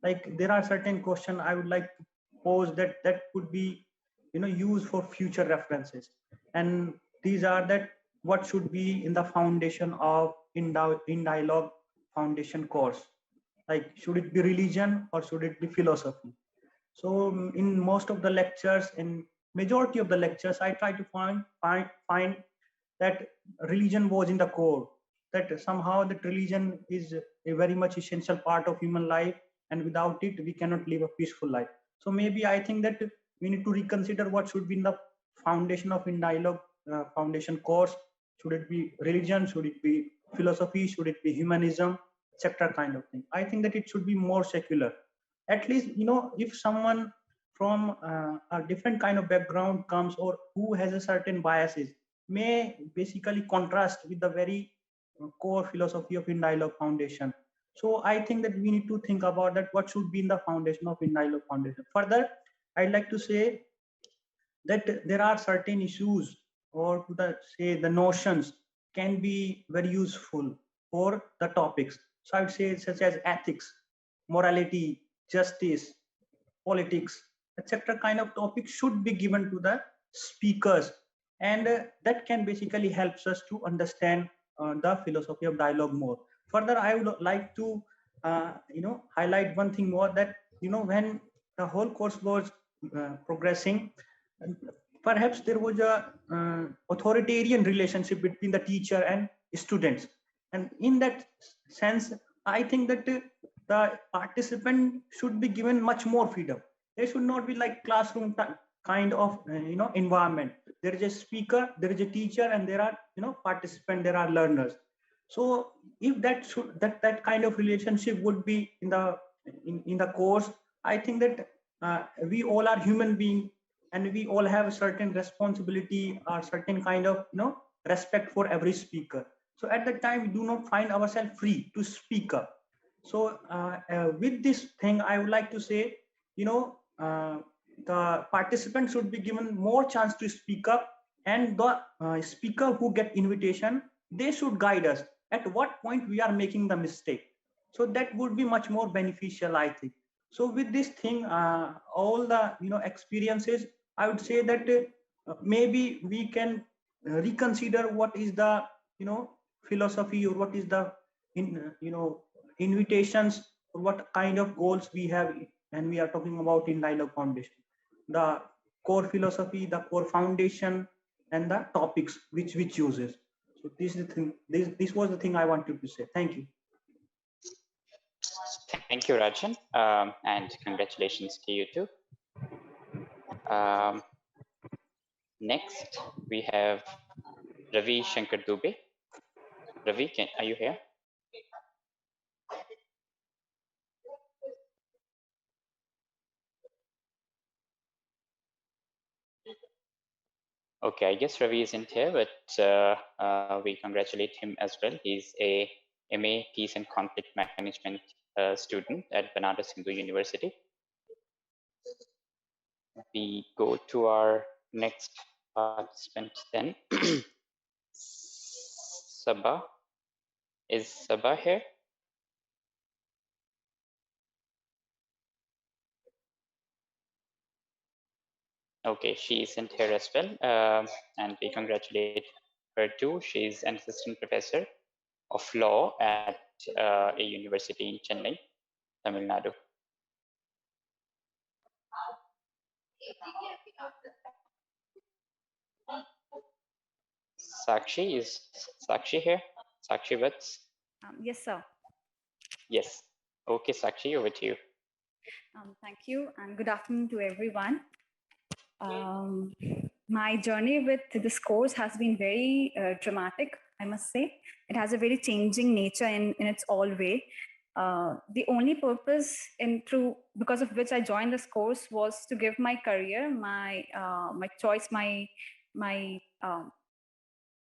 Like there are certain questions I would like to pose that could be, used for future references. And these are that what should be in the foundation of in dialogue foundation course. Like should it be religion or should it be philosophy? So in most of the lectures, in majority of the lectures, I try to find that religion was in the core, that somehow that religion is a very much essential part of human life, and without it, we cannot live a peaceful life. So maybe I think that we need to reconsider what should be in the foundation of in dialogue foundation course. Should it be religion? Should it be philosophy? Should it be humanism, etc. kind of thing? I think that it should be more secular. At least, if someone from a different kind of background comes or who has a certain biases may basically contrast with the very core philosophy of in dialogue foundation. So I think that we need to think about that what should be in the foundation of in dialogue foundation. Further, I'd like to say that there are certain issues or the notions can be very useful for the topics. So I would say such as ethics, morality, justice, politics, etc. kind of topics should be given to the speakers, and that can basically helps us to understand the philosophy of dialogue more. Further, I would like to highlight one thing more, that when the whole course was progressing, perhaps there was a authoritarian relationship between the teacher and students, and in that sense I think that the participant should be given much more freedom. There should not be like classroom kind of environment. There is a speaker, there is a teacher, and there are participant, there are learners. So if that kind of relationship would be in the course, I think that we all are human beings, and we all have a certain responsibility or certain kind of respect for every speaker. So at that time we do not find ourselves free to speak up. So with this thing I would like to say, the participants should be given more chance to speak up, and the speaker who get invitation, they should guide us at what point we are making the mistake. So that would be much more beneficial, I think. So with this thing, all the experiences, I would say that maybe we can reconsider what is the philosophy, or what is the invitations, or what kind of goals we have, and we are talking about in dialogue foundation, the core philosophy, the core foundation, and the topics which we chooses. So this is the thing. This was the thing I wanted to say. Thank you. Thank you, Rajan, and congratulations to you too. Next, we have Ravi Shankar Dubey. Ravi, are you here? Okay, I guess Ravi isn't here, but we congratulate him as well. He's a MA Peace and Conflict Management student at Banaras Hindu University. We go to our next participant then. Sabah. Is Sabah here? Okay, she isn't here as well. And we congratulate her too. She's an assistant professor of law at a university in Chennai, Tamil Nadu. Sakshi, is Sakshi here? Sakshi Vats? Yes, sir. Yes. Okay, Sakshi, over to you. Thank you, and good afternoon to everyone. My journey with this course has been very dramatic, I must say. It has a very changing nature in its all way. The only purpose because of which I joined this course was to give my career, my choice, my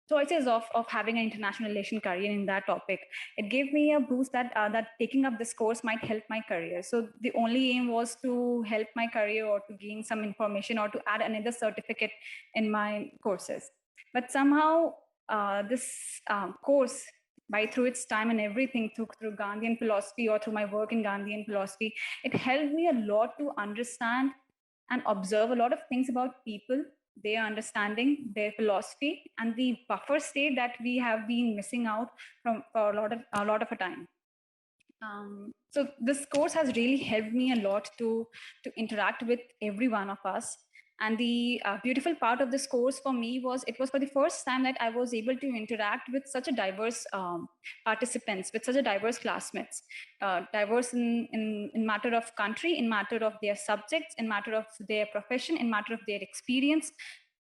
choices of having an international relation career in that topic. It gave me a boost that taking up this course might help my career. So the only aim was to help my career or to gain some information or to add another certificate in my courses. But somehow this course, through its time and everything, through Gandhian philosophy or through my work in Gandhian philosophy, it helped me a lot to understand and observe a lot of things about people, their understanding, their philosophy, and the buffer state that we have been missing out from for a lot of a time. So this course has really helped me a lot to interact with every one of us. And the beautiful part of this course for me was it was for the first time that I was able to interact with such a diverse participants, with such a diverse classmates, diverse in matter of country, in matter of their subjects, in matter of their profession, in matter of their experience.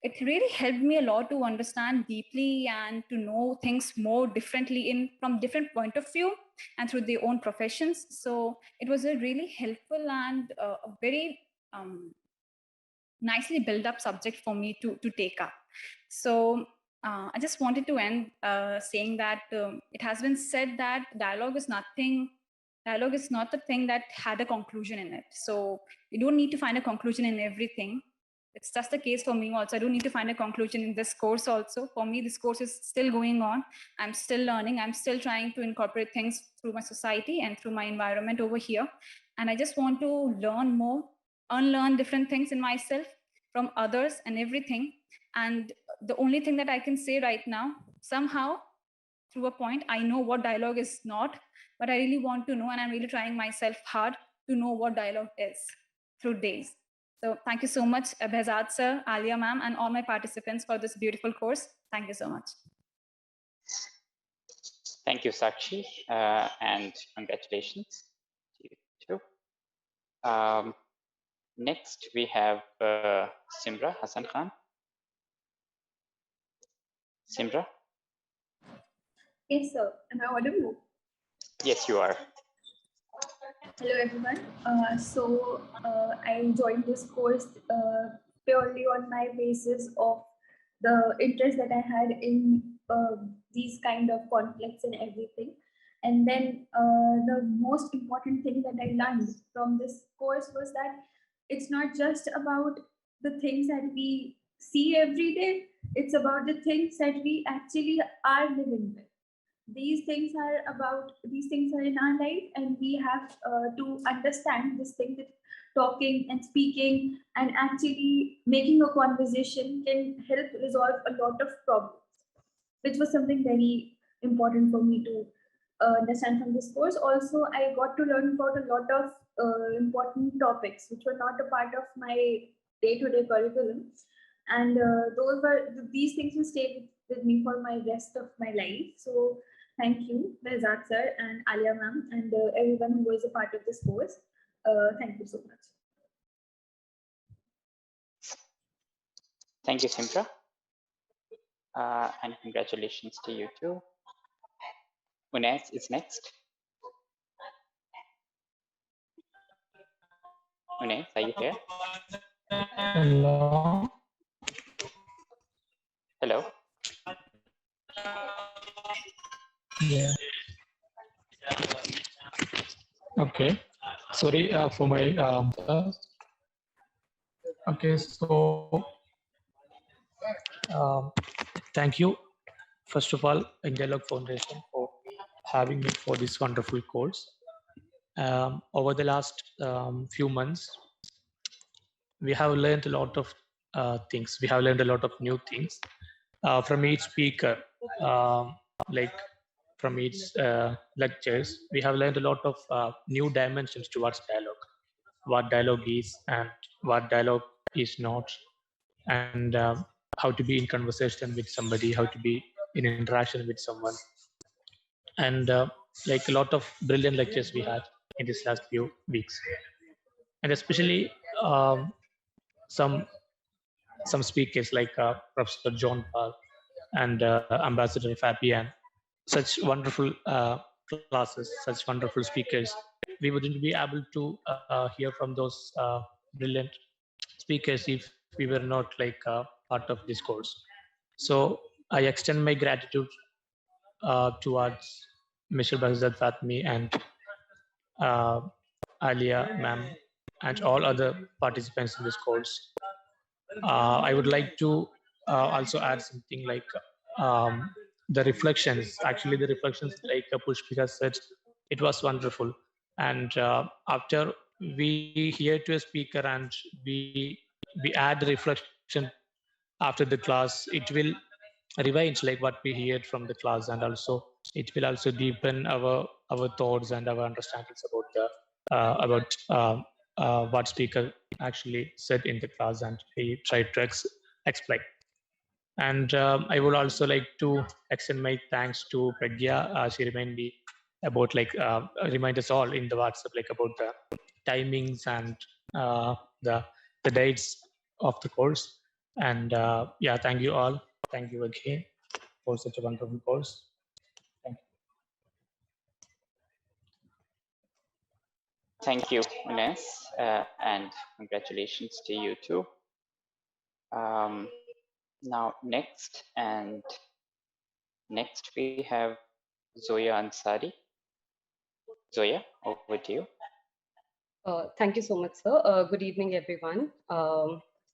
It really helped me a lot to understand deeply and to know things more differently from different point of view and through their own professions. So it was a really helpful and a very nicely built up subject for me to take up. So I just wanted to end saying that it has been said that dialogue is not the thing that had a conclusion in it. So you don't need to find a conclusion in everything. It's just the case for me also. I don't need to find a conclusion in this course also. For me, this course is still going on. I'm still learning. I'm still trying to incorporate things through my society and through my environment over here. And I just want to learn more, unlearn different things in myself from others and everything. And the only thing that I can say right now, somehow, through a point, I know what dialogue is not, but I really want to know, and I'm really trying myself hard to know what dialogue is through days. So thank you so much, Behzad sir, Alia ma'am, and all my participants for this beautiful course. Thank you so much. Thank you, Sakshi, and congratulations to you too. Next, we have Simra Hassan Khan. Simra? Yes, sir. Am I audible? Yes, you are. Hello, everyone. I joined this course purely on my basis of the interest that I had in these kind of conflicts and everything. And then the most important thing that I learned from this course was that it's not just about the things that we see every day, it's about the things that we actually are living with. These things are in our life, and we have to understand this thing that talking and speaking and actually making a conversation can help resolve a lot of problems, which was something very important for me to understand from this course. Also, I got to learn about a lot of important topics which were not a part of my day-to-day curriculum, and these things will stay with me for my rest of my life. So thank you, Behzad sir and Alia ma'am, and everyone who was a part of this course. Thank you so much. Thank you, Simra. And congratulations to you too. Unes is next. Unes, are you here? Hello. Yeah. Okay. Sorry for my okay, so thank you, first of all, Dialogue Foundation for having me for this wonderful course. Over the last few months, we have learned a lot of things. We have learned a lot of new things from each speaker. Like from each lectures, we have learned a lot of new dimensions towards dialogue, what dialogue is and what dialogue is not, and how to be in conversation with somebody, how to be in interaction with someone. And like a lot of brilliant lectures we had in these last few weeks, and especially some speakers like Professor John Paul and Ambassador Fabian, such wonderful classes, such wonderful speakers. We wouldn't be able to hear from those brilliant speakers if we were not like part of this course. So I extend my gratitude towards Mr. Bahzad Fatmi and Alia ma'am and all other participants in this course. I would like to also add something like the reflections. Actually, the reflections, like Pushpika said, it was wonderful. And after we hear to a speaker and we add the reflection after the class, it will rewind like what we heard from the class, and also it will also deepen our thoughts and our understandings about what speaker actually said in the class, and he tried to explain. And I would also like to extend my thanks to Pragya. She reminded me about remind us all in the WhatsApp like about the timings and the dates of the course. And yeah, thank you all. Thank you again for such a wonderful course. Thank you. Thank you, Ines, and congratulations to you too. Now next we have Zoya Ansari. Zoya, over to you. Thank you so much, sir. Good evening, everyone.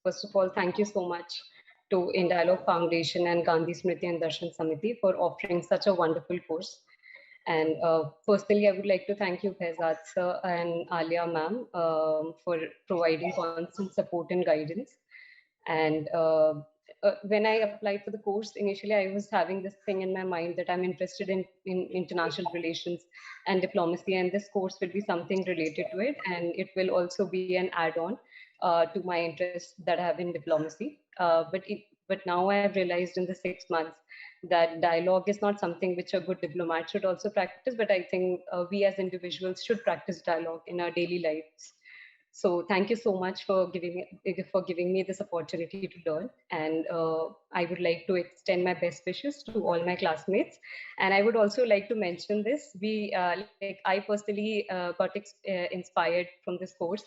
First of all, thank you so much to In Dialogue Foundation and Gandhi Smriti and Darshan Samiti for offering such a wonderful course. And personally, I would like to thank you, Behzad sir and Alia ma'am, for providing constant support and guidance. And when I applied for the course, initially I was having this thing in my mind that I'm interested in international relations and diplomacy, and this course will be something related to it, and it will also be an add-on to my interests that I have in diplomacy. But now I have realized in the 6 months that dialogue is not something which a good diplomat should also practice, but I think we as individuals should practice dialogue in our daily lives. So thank you so much for giving me this opportunity to learn. And I would like to extend my best wishes to all my classmates. And I would also like to mention this. I personally got inspired from this course.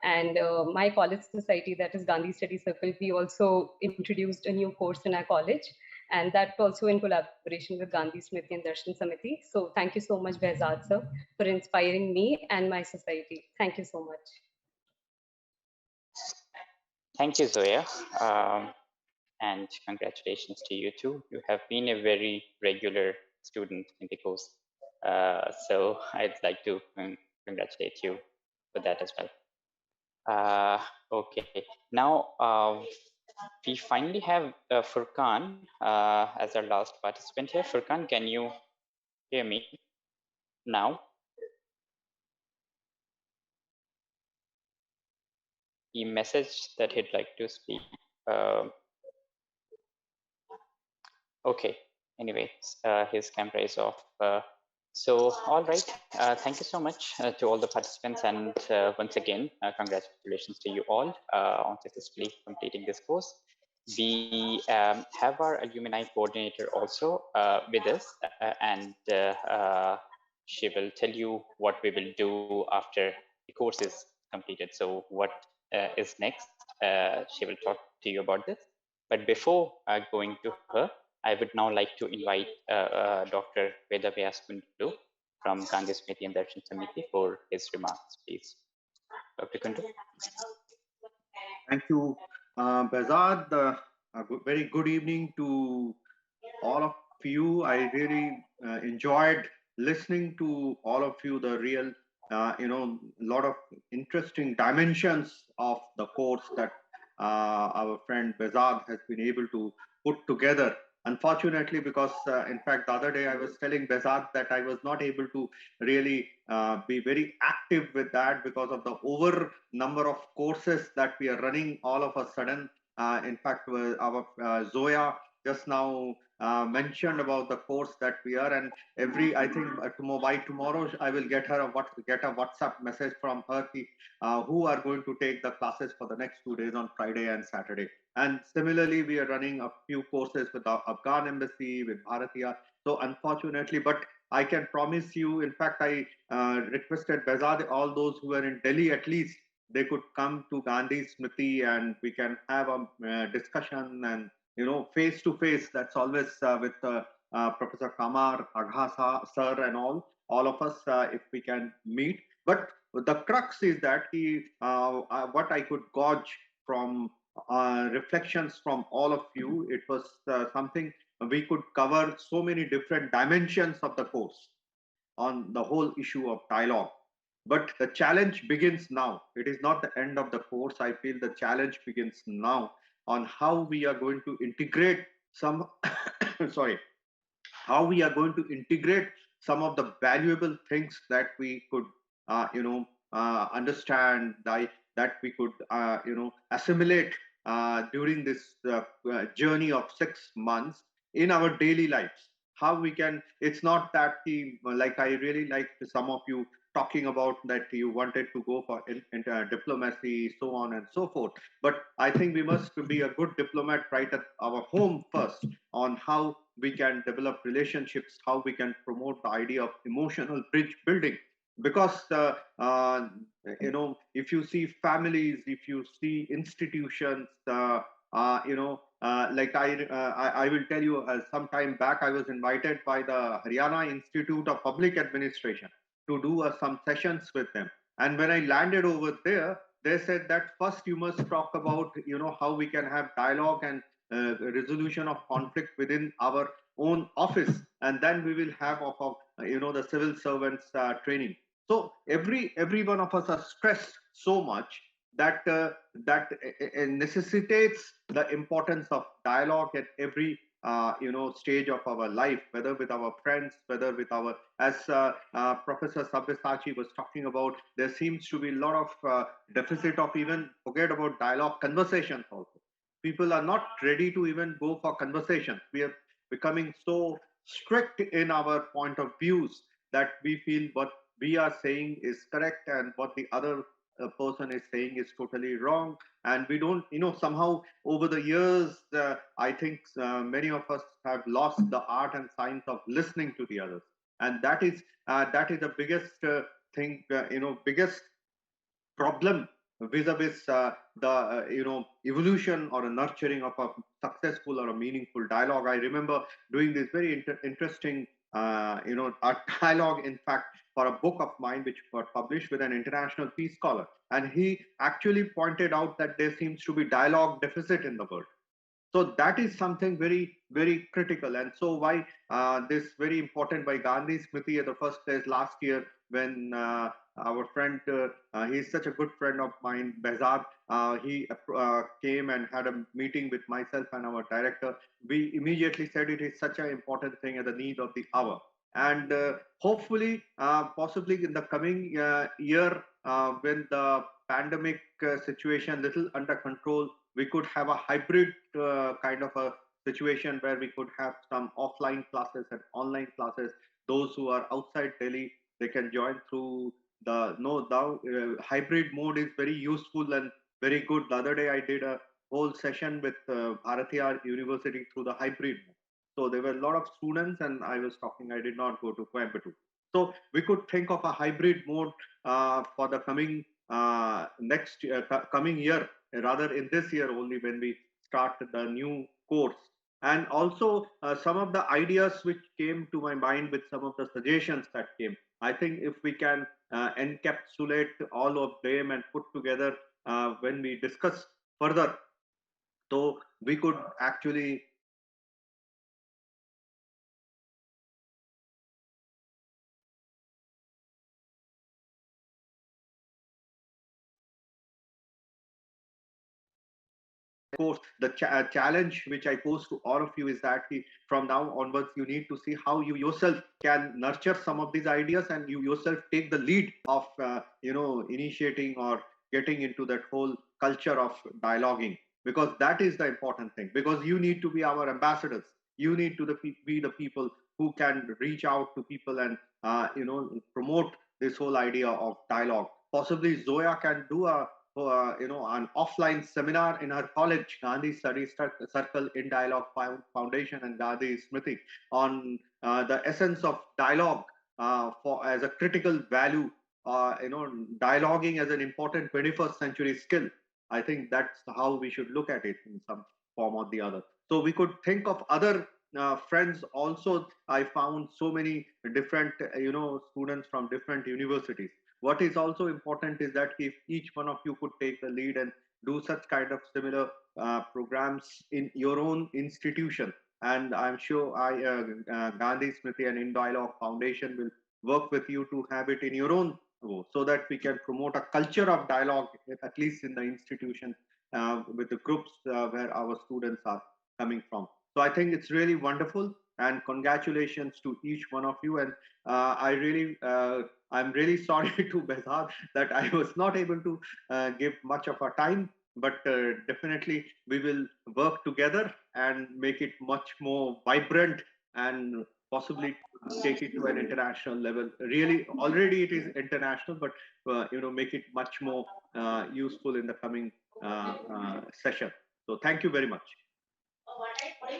And my college society, that is Gandhi Study Circle, we also introduced a new course in our college. And that also in collaboration with Gandhi Smriti and Darshan Samiti. So thank you so much, Behzad sir, for inspiring me and my society. Thank you so much. Thank you, Zoya. And congratulations to you too. You have been a very regular student in the course. So I'd like to congratulate you for that as well. Okay, now we finally have Furkan as our last participant here. Furkan, can you hear me now? He messaged that he'd like to speak. Okay, anyway, his camera is off. So, all right, thank you so much to all the participants, and once again, congratulations to you all on successfully completing this course. We have our alumni coordinator also with us, and she will tell you what we will do after the course is completed. So what is next? She will talk to you about this. But before going to her, I would now like to invite Dr. Vedavyas Kundu from Gandhi Smriti and Darshan Samiti for his remarks, please. Dr. Kundu. Thank you, Behzad. Very good evening to all of you. I really enjoyed listening to all of you. The real, lot of interesting dimensions of the course that our friend Behzad has been able to put together. Unfortunately, because in fact, the other day I was telling Behzad that I was not able to really be very active with that because of the over number of courses that we are running all of a sudden. In fact, our Zoya just now mentioned about the course that we are, and I think by tomorrow I will get a WhatsApp message from her who are going to take the classes for the next 2 days on Friday and Saturday. And similarly, we are running a few courses with the Afghan embassy, with Bharatiya. So unfortunately, but I can promise you, in fact, I requested Behzad, all those who are in Delhi, at least they could come to Gandhi Smriti and we can have a discussion and, face to face. That's always with Professor Kamar, Agha sir and all of us, if we can meet. But the crux is that what I could gauge from reflections from all of you, it was something we could cover so many different dimensions of the course on the whole issue of dialogue. But the challenge begins now. It is not the end of the course. I feel the challenge begins now on how we are going to integrate some, how we are going to integrate some of the valuable things that we could, understand, that we could, assimilate during this journey of 6 months in our daily lives. How we can, it's not that like I really like some of you talking about that you wanted to go for diplomacy, so on and so forth. But I think we must be a good diplomat right at our home first on how we can develop relationships, how we can promote the idea of emotional bridge building. Because, if you see families, if you see institutions, like I will tell you, some time back, I was invited by the Haryana Institute of Public Administration to do some sessions with them. And when I landed over there, they said that first you must talk about, how we can have dialogue and resolution of conflict within our own office. And then we will have the civil servants training. So every one of us are stressed so much that necessitates the importance of dialogue at every stage of our life, whether with our friends, whether with our, as Professor Sabyasachi was talking about, there seems to be a lot of deficit of even, forget about dialogue, conversations also. People are not ready to even go for conversations. We are becoming so strict in our point of views that we feel what we are saying is correct and what the other person is saying is totally wrong. And we don't, somehow over the years, I think many of us have lost the art and science of listening to the others. And that is the biggest thing, biggest problem vis-a-vis the evolution or a nurturing of a successful or a meaningful dialogue. I remember doing this very interesting a dialogue, in fact, for a book of mine which got published with an international peace scholar, and he actually pointed out that there seems to be dialogue deficit in the world. So that is something very, very critical. And so why this very important by Gandhi Smriti at the first place last year, when our friend, he's such a good friend of mine, Behzad, he came and had a meeting with myself and our director. We immediately said it is such an important thing and the need of the hour. And hopefully, possibly in the coming year, when the pandemic situation little under control, we could have a hybrid kind of a situation where we could have some offline classes and online classes. Those who are outside Delhi, they can join through the hybrid mode is very useful and very good. The other day I did a whole session with Bharatiya University through the hybrid mode. So there were a lot of students and I was talking, I did not go to Coimbatore. So we could think of a hybrid mode for the coming coming year, rather in this year only when we start the new course. And also some of the ideas which came to my mind with some of the suggestions that came. I think if we can encapsulate all of them and put together when we discuss further, so we could actually course, the challenge which I pose to all of you is that from now onwards, you need to see how you yourself can nurture some of these ideas, and you yourself take the lead of, initiating or getting into that whole culture of dialoguing, because that is the important thing. Because you need to be our ambassadors. You need to be the people who can reach out to people and promote this whole idea of dialogue. Possibly Zoya can do an offline seminar in her college, Gandhi Study Circle in Dialogue Foundation and Gandhi Smriti, on the essence of dialogue as a critical value, dialoguing as an important 21st century skill. I think that's how we should look at it in some form or the other. So we could think of other friends also. I found so many different, students from different universities. What is also important is that if each one of you could take the lead and do such kind of similar programs in your own institution, and I'm sure Gandhi Smriti and In Dialogue Foundation will work with you to have it in your own, so that we can promote a culture of dialogue, at least in the institution, with the groups where our students are coming from. So I think it's really wonderful, and congratulations to each one of you. And I'm really sorry to Behzad that I was not able to give much of our time, but definitely we will work together and make it much more vibrant, and possibly take it to an international level. Really, already it is international, but make it much more useful in the coming session. So thank you very much.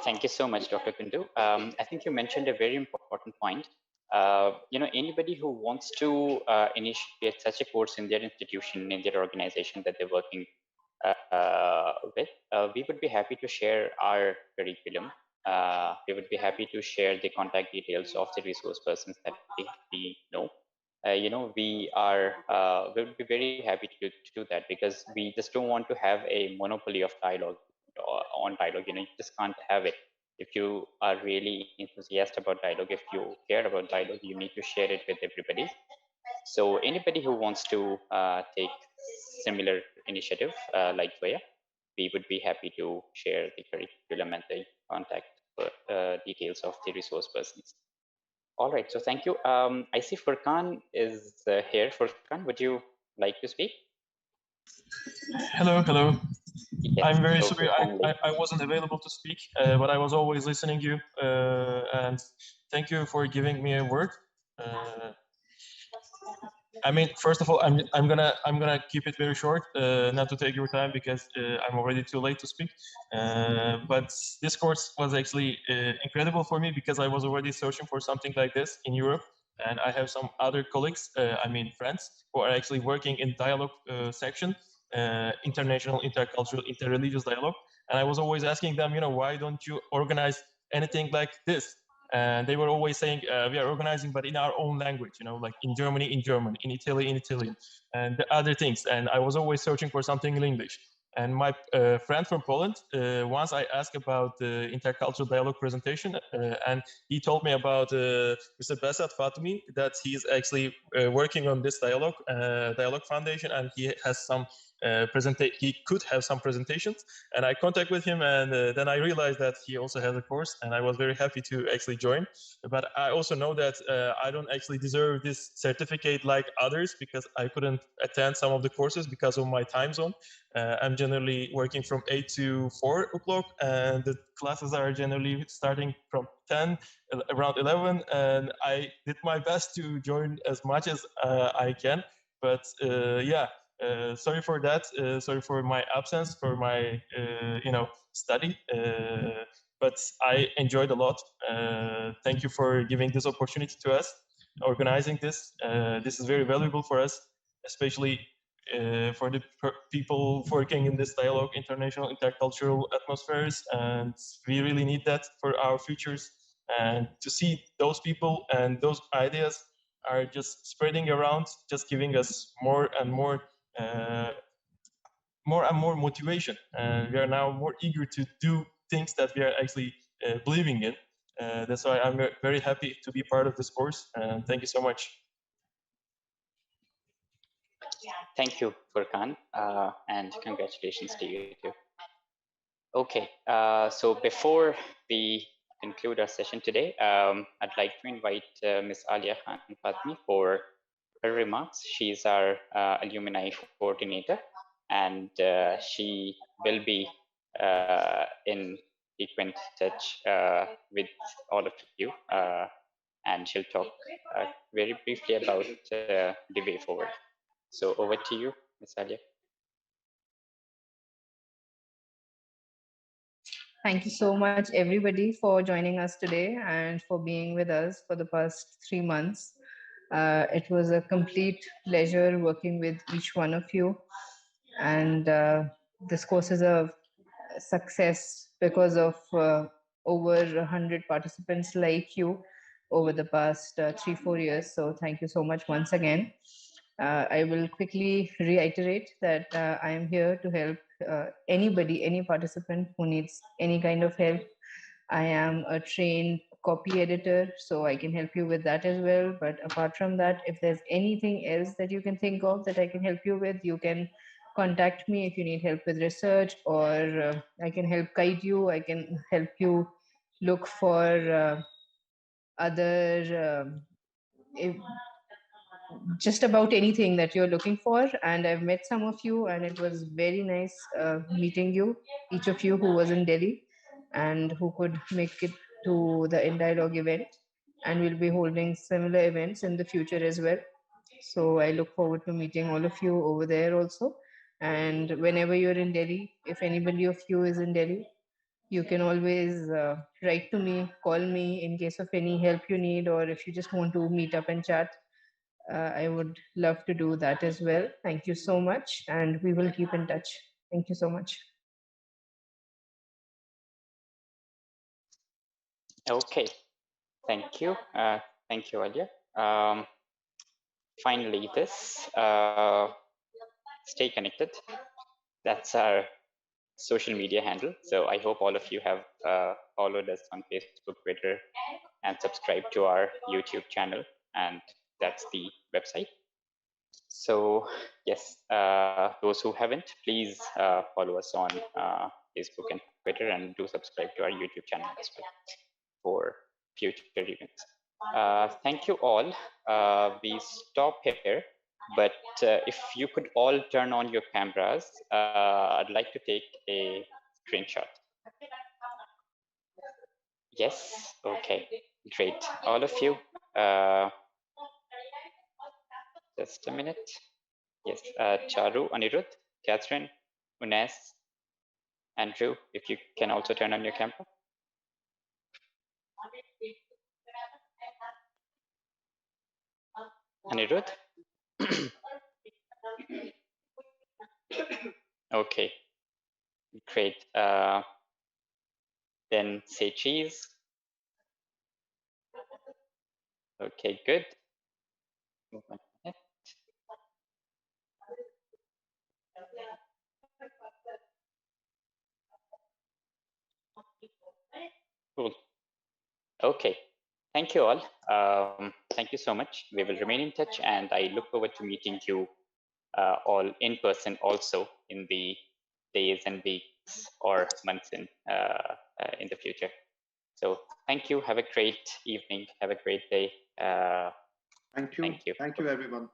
Thank you so much, Dr. Kundu. I think you mentioned a very important point. Anybody who wants to initiate such a course in their institution, in their organization that they're working with, we would be happy to share our curriculum. We would be happy to share the contact details of the resource persons that we know. We would be very happy to do that, because we just don't want to have a monopoly of dialogue on dialogue. You just can't have it. If you are really enthusiastic about dialogue, if you care about dialogue, you need to share it with everybody. So anybody who wants to take similar initiative like Zoya, we would be happy to share the curriculum and the contact details of the resource persons. All right, so thank you. I see Furkan is here. Furkan, would you like to speak? Hello. Yes, I'm very sorry I wasn't available to speak, but I was always listening to you, and thank you for giving me a word. I mean, first of all, I'm gonna keep it very short, not to take your time, because I'm already too late to speak. But this course was actually incredible for me, because I was already searching for something like this in Europe, and I have some other colleagues, friends, who are actually working in dialogue section, international, intercultural, interreligious dialogue. And I was always asking them, why don't you organize anything like this? And they were always saying, we are organizing, but in our own language, like in Germany, in Italy, in Italian, and the other things. And I was always searching for something in English. And my friend from Poland, once I asked about the intercultural dialogue presentation, and he told me about Mr. Behzad Fatemi, that he is actually working on this dialogue foundation, and he has some he could have some presentations. And I contact with him, and then I realized that he also has a course, and I was very happy to actually join. But I also know that I don't actually deserve this certificate like others, because I couldn't attend some of the courses because of my time zone. I'm generally working from 8 to 4 o'clock, and the classes are generally starting from 10, around 11, and I did my best to join as much as I can. But sorry for that. Sorry for my absence, for my study. But I enjoyed a lot. Thank you for giving this opportunity to us, organizing this. This is very valuable for us, especially for the people working in this dialogue, international, intercultural atmospheres, and we really need that for our futures. And to see those people and those ideas are just spreading around, just giving us more and more motivation. And we are now more eager to do things that we are actually believing in. That's why I'm very happy to be part of this course. And thank you so much. Thank you, Furkan, and congratulations to you too. Okay, so before we conclude our session today, I'd like to invite Ms. Alia Khan Fatmi for her remarks. She's our alumni coordinator, and she will be in frequent touch with all of you, and she'll talk very briefly about the way forward. So over to you, Ms. Alia. Thank you so much, everybody, for joining us today and for being with us for the past 3 months. It was a complete pleasure working with each one of you. And this course is a success because of over 100 participants like you over the past 3-4 years. So thank you so much once again. I will quickly reiterate that I am here to help anybody, any participant who needs any kind of help. I am a trained copy editor, so I can help you with that as well. But apart from that, if there's anything else that you can think of that I can help you with, you can contact me if you need help with research, or I can help guide you. I can help you look for other just about anything that you're looking for. And I've met some of you, and it was very nice meeting you, each of you who was in Delhi and who could make it to the InDialogue event. And we'll be holding similar events in the future as well. So I look forward to meeting all of you over there also. And whenever you're in Delhi, if anybody of you is in Delhi, you can always write to me, call me in case of any help you need, or if you just want to meet up and chat. I would love to do that as well. Thank you so much, and we will keep in touch. Thank you so much. Okay, thank you. Thank you, Alia. Finally, this, stay connected. That's our social media handle. So I hope all of you have followed us on Facebook, Twitter, and subscribed to our YouTube channel. And that's the website. So yes, those who haven't, please follow us on Facebook and Twitter, and do subscribe to our YouTube channel as well for future events. Thank you all. We stop here, but if you could all turn on your cameras, I'd like to take a screenshot. Yes, okay, great. All of you, just a minute. Yes, Charu, Anirudh, Catherine, Unes, Andrew, if you can also turn on your camera. Anirudh? Okay, great. Then say cheese. Okay, good. Cool. Okay. Thank you all. Thank you so much. We will remain in touch, and I look forward to meeting you all in person also in the days and weeks or months in the future. So thank you. Have a great evening. Have a great day. Thank you. Thank you. Thank you, everyone.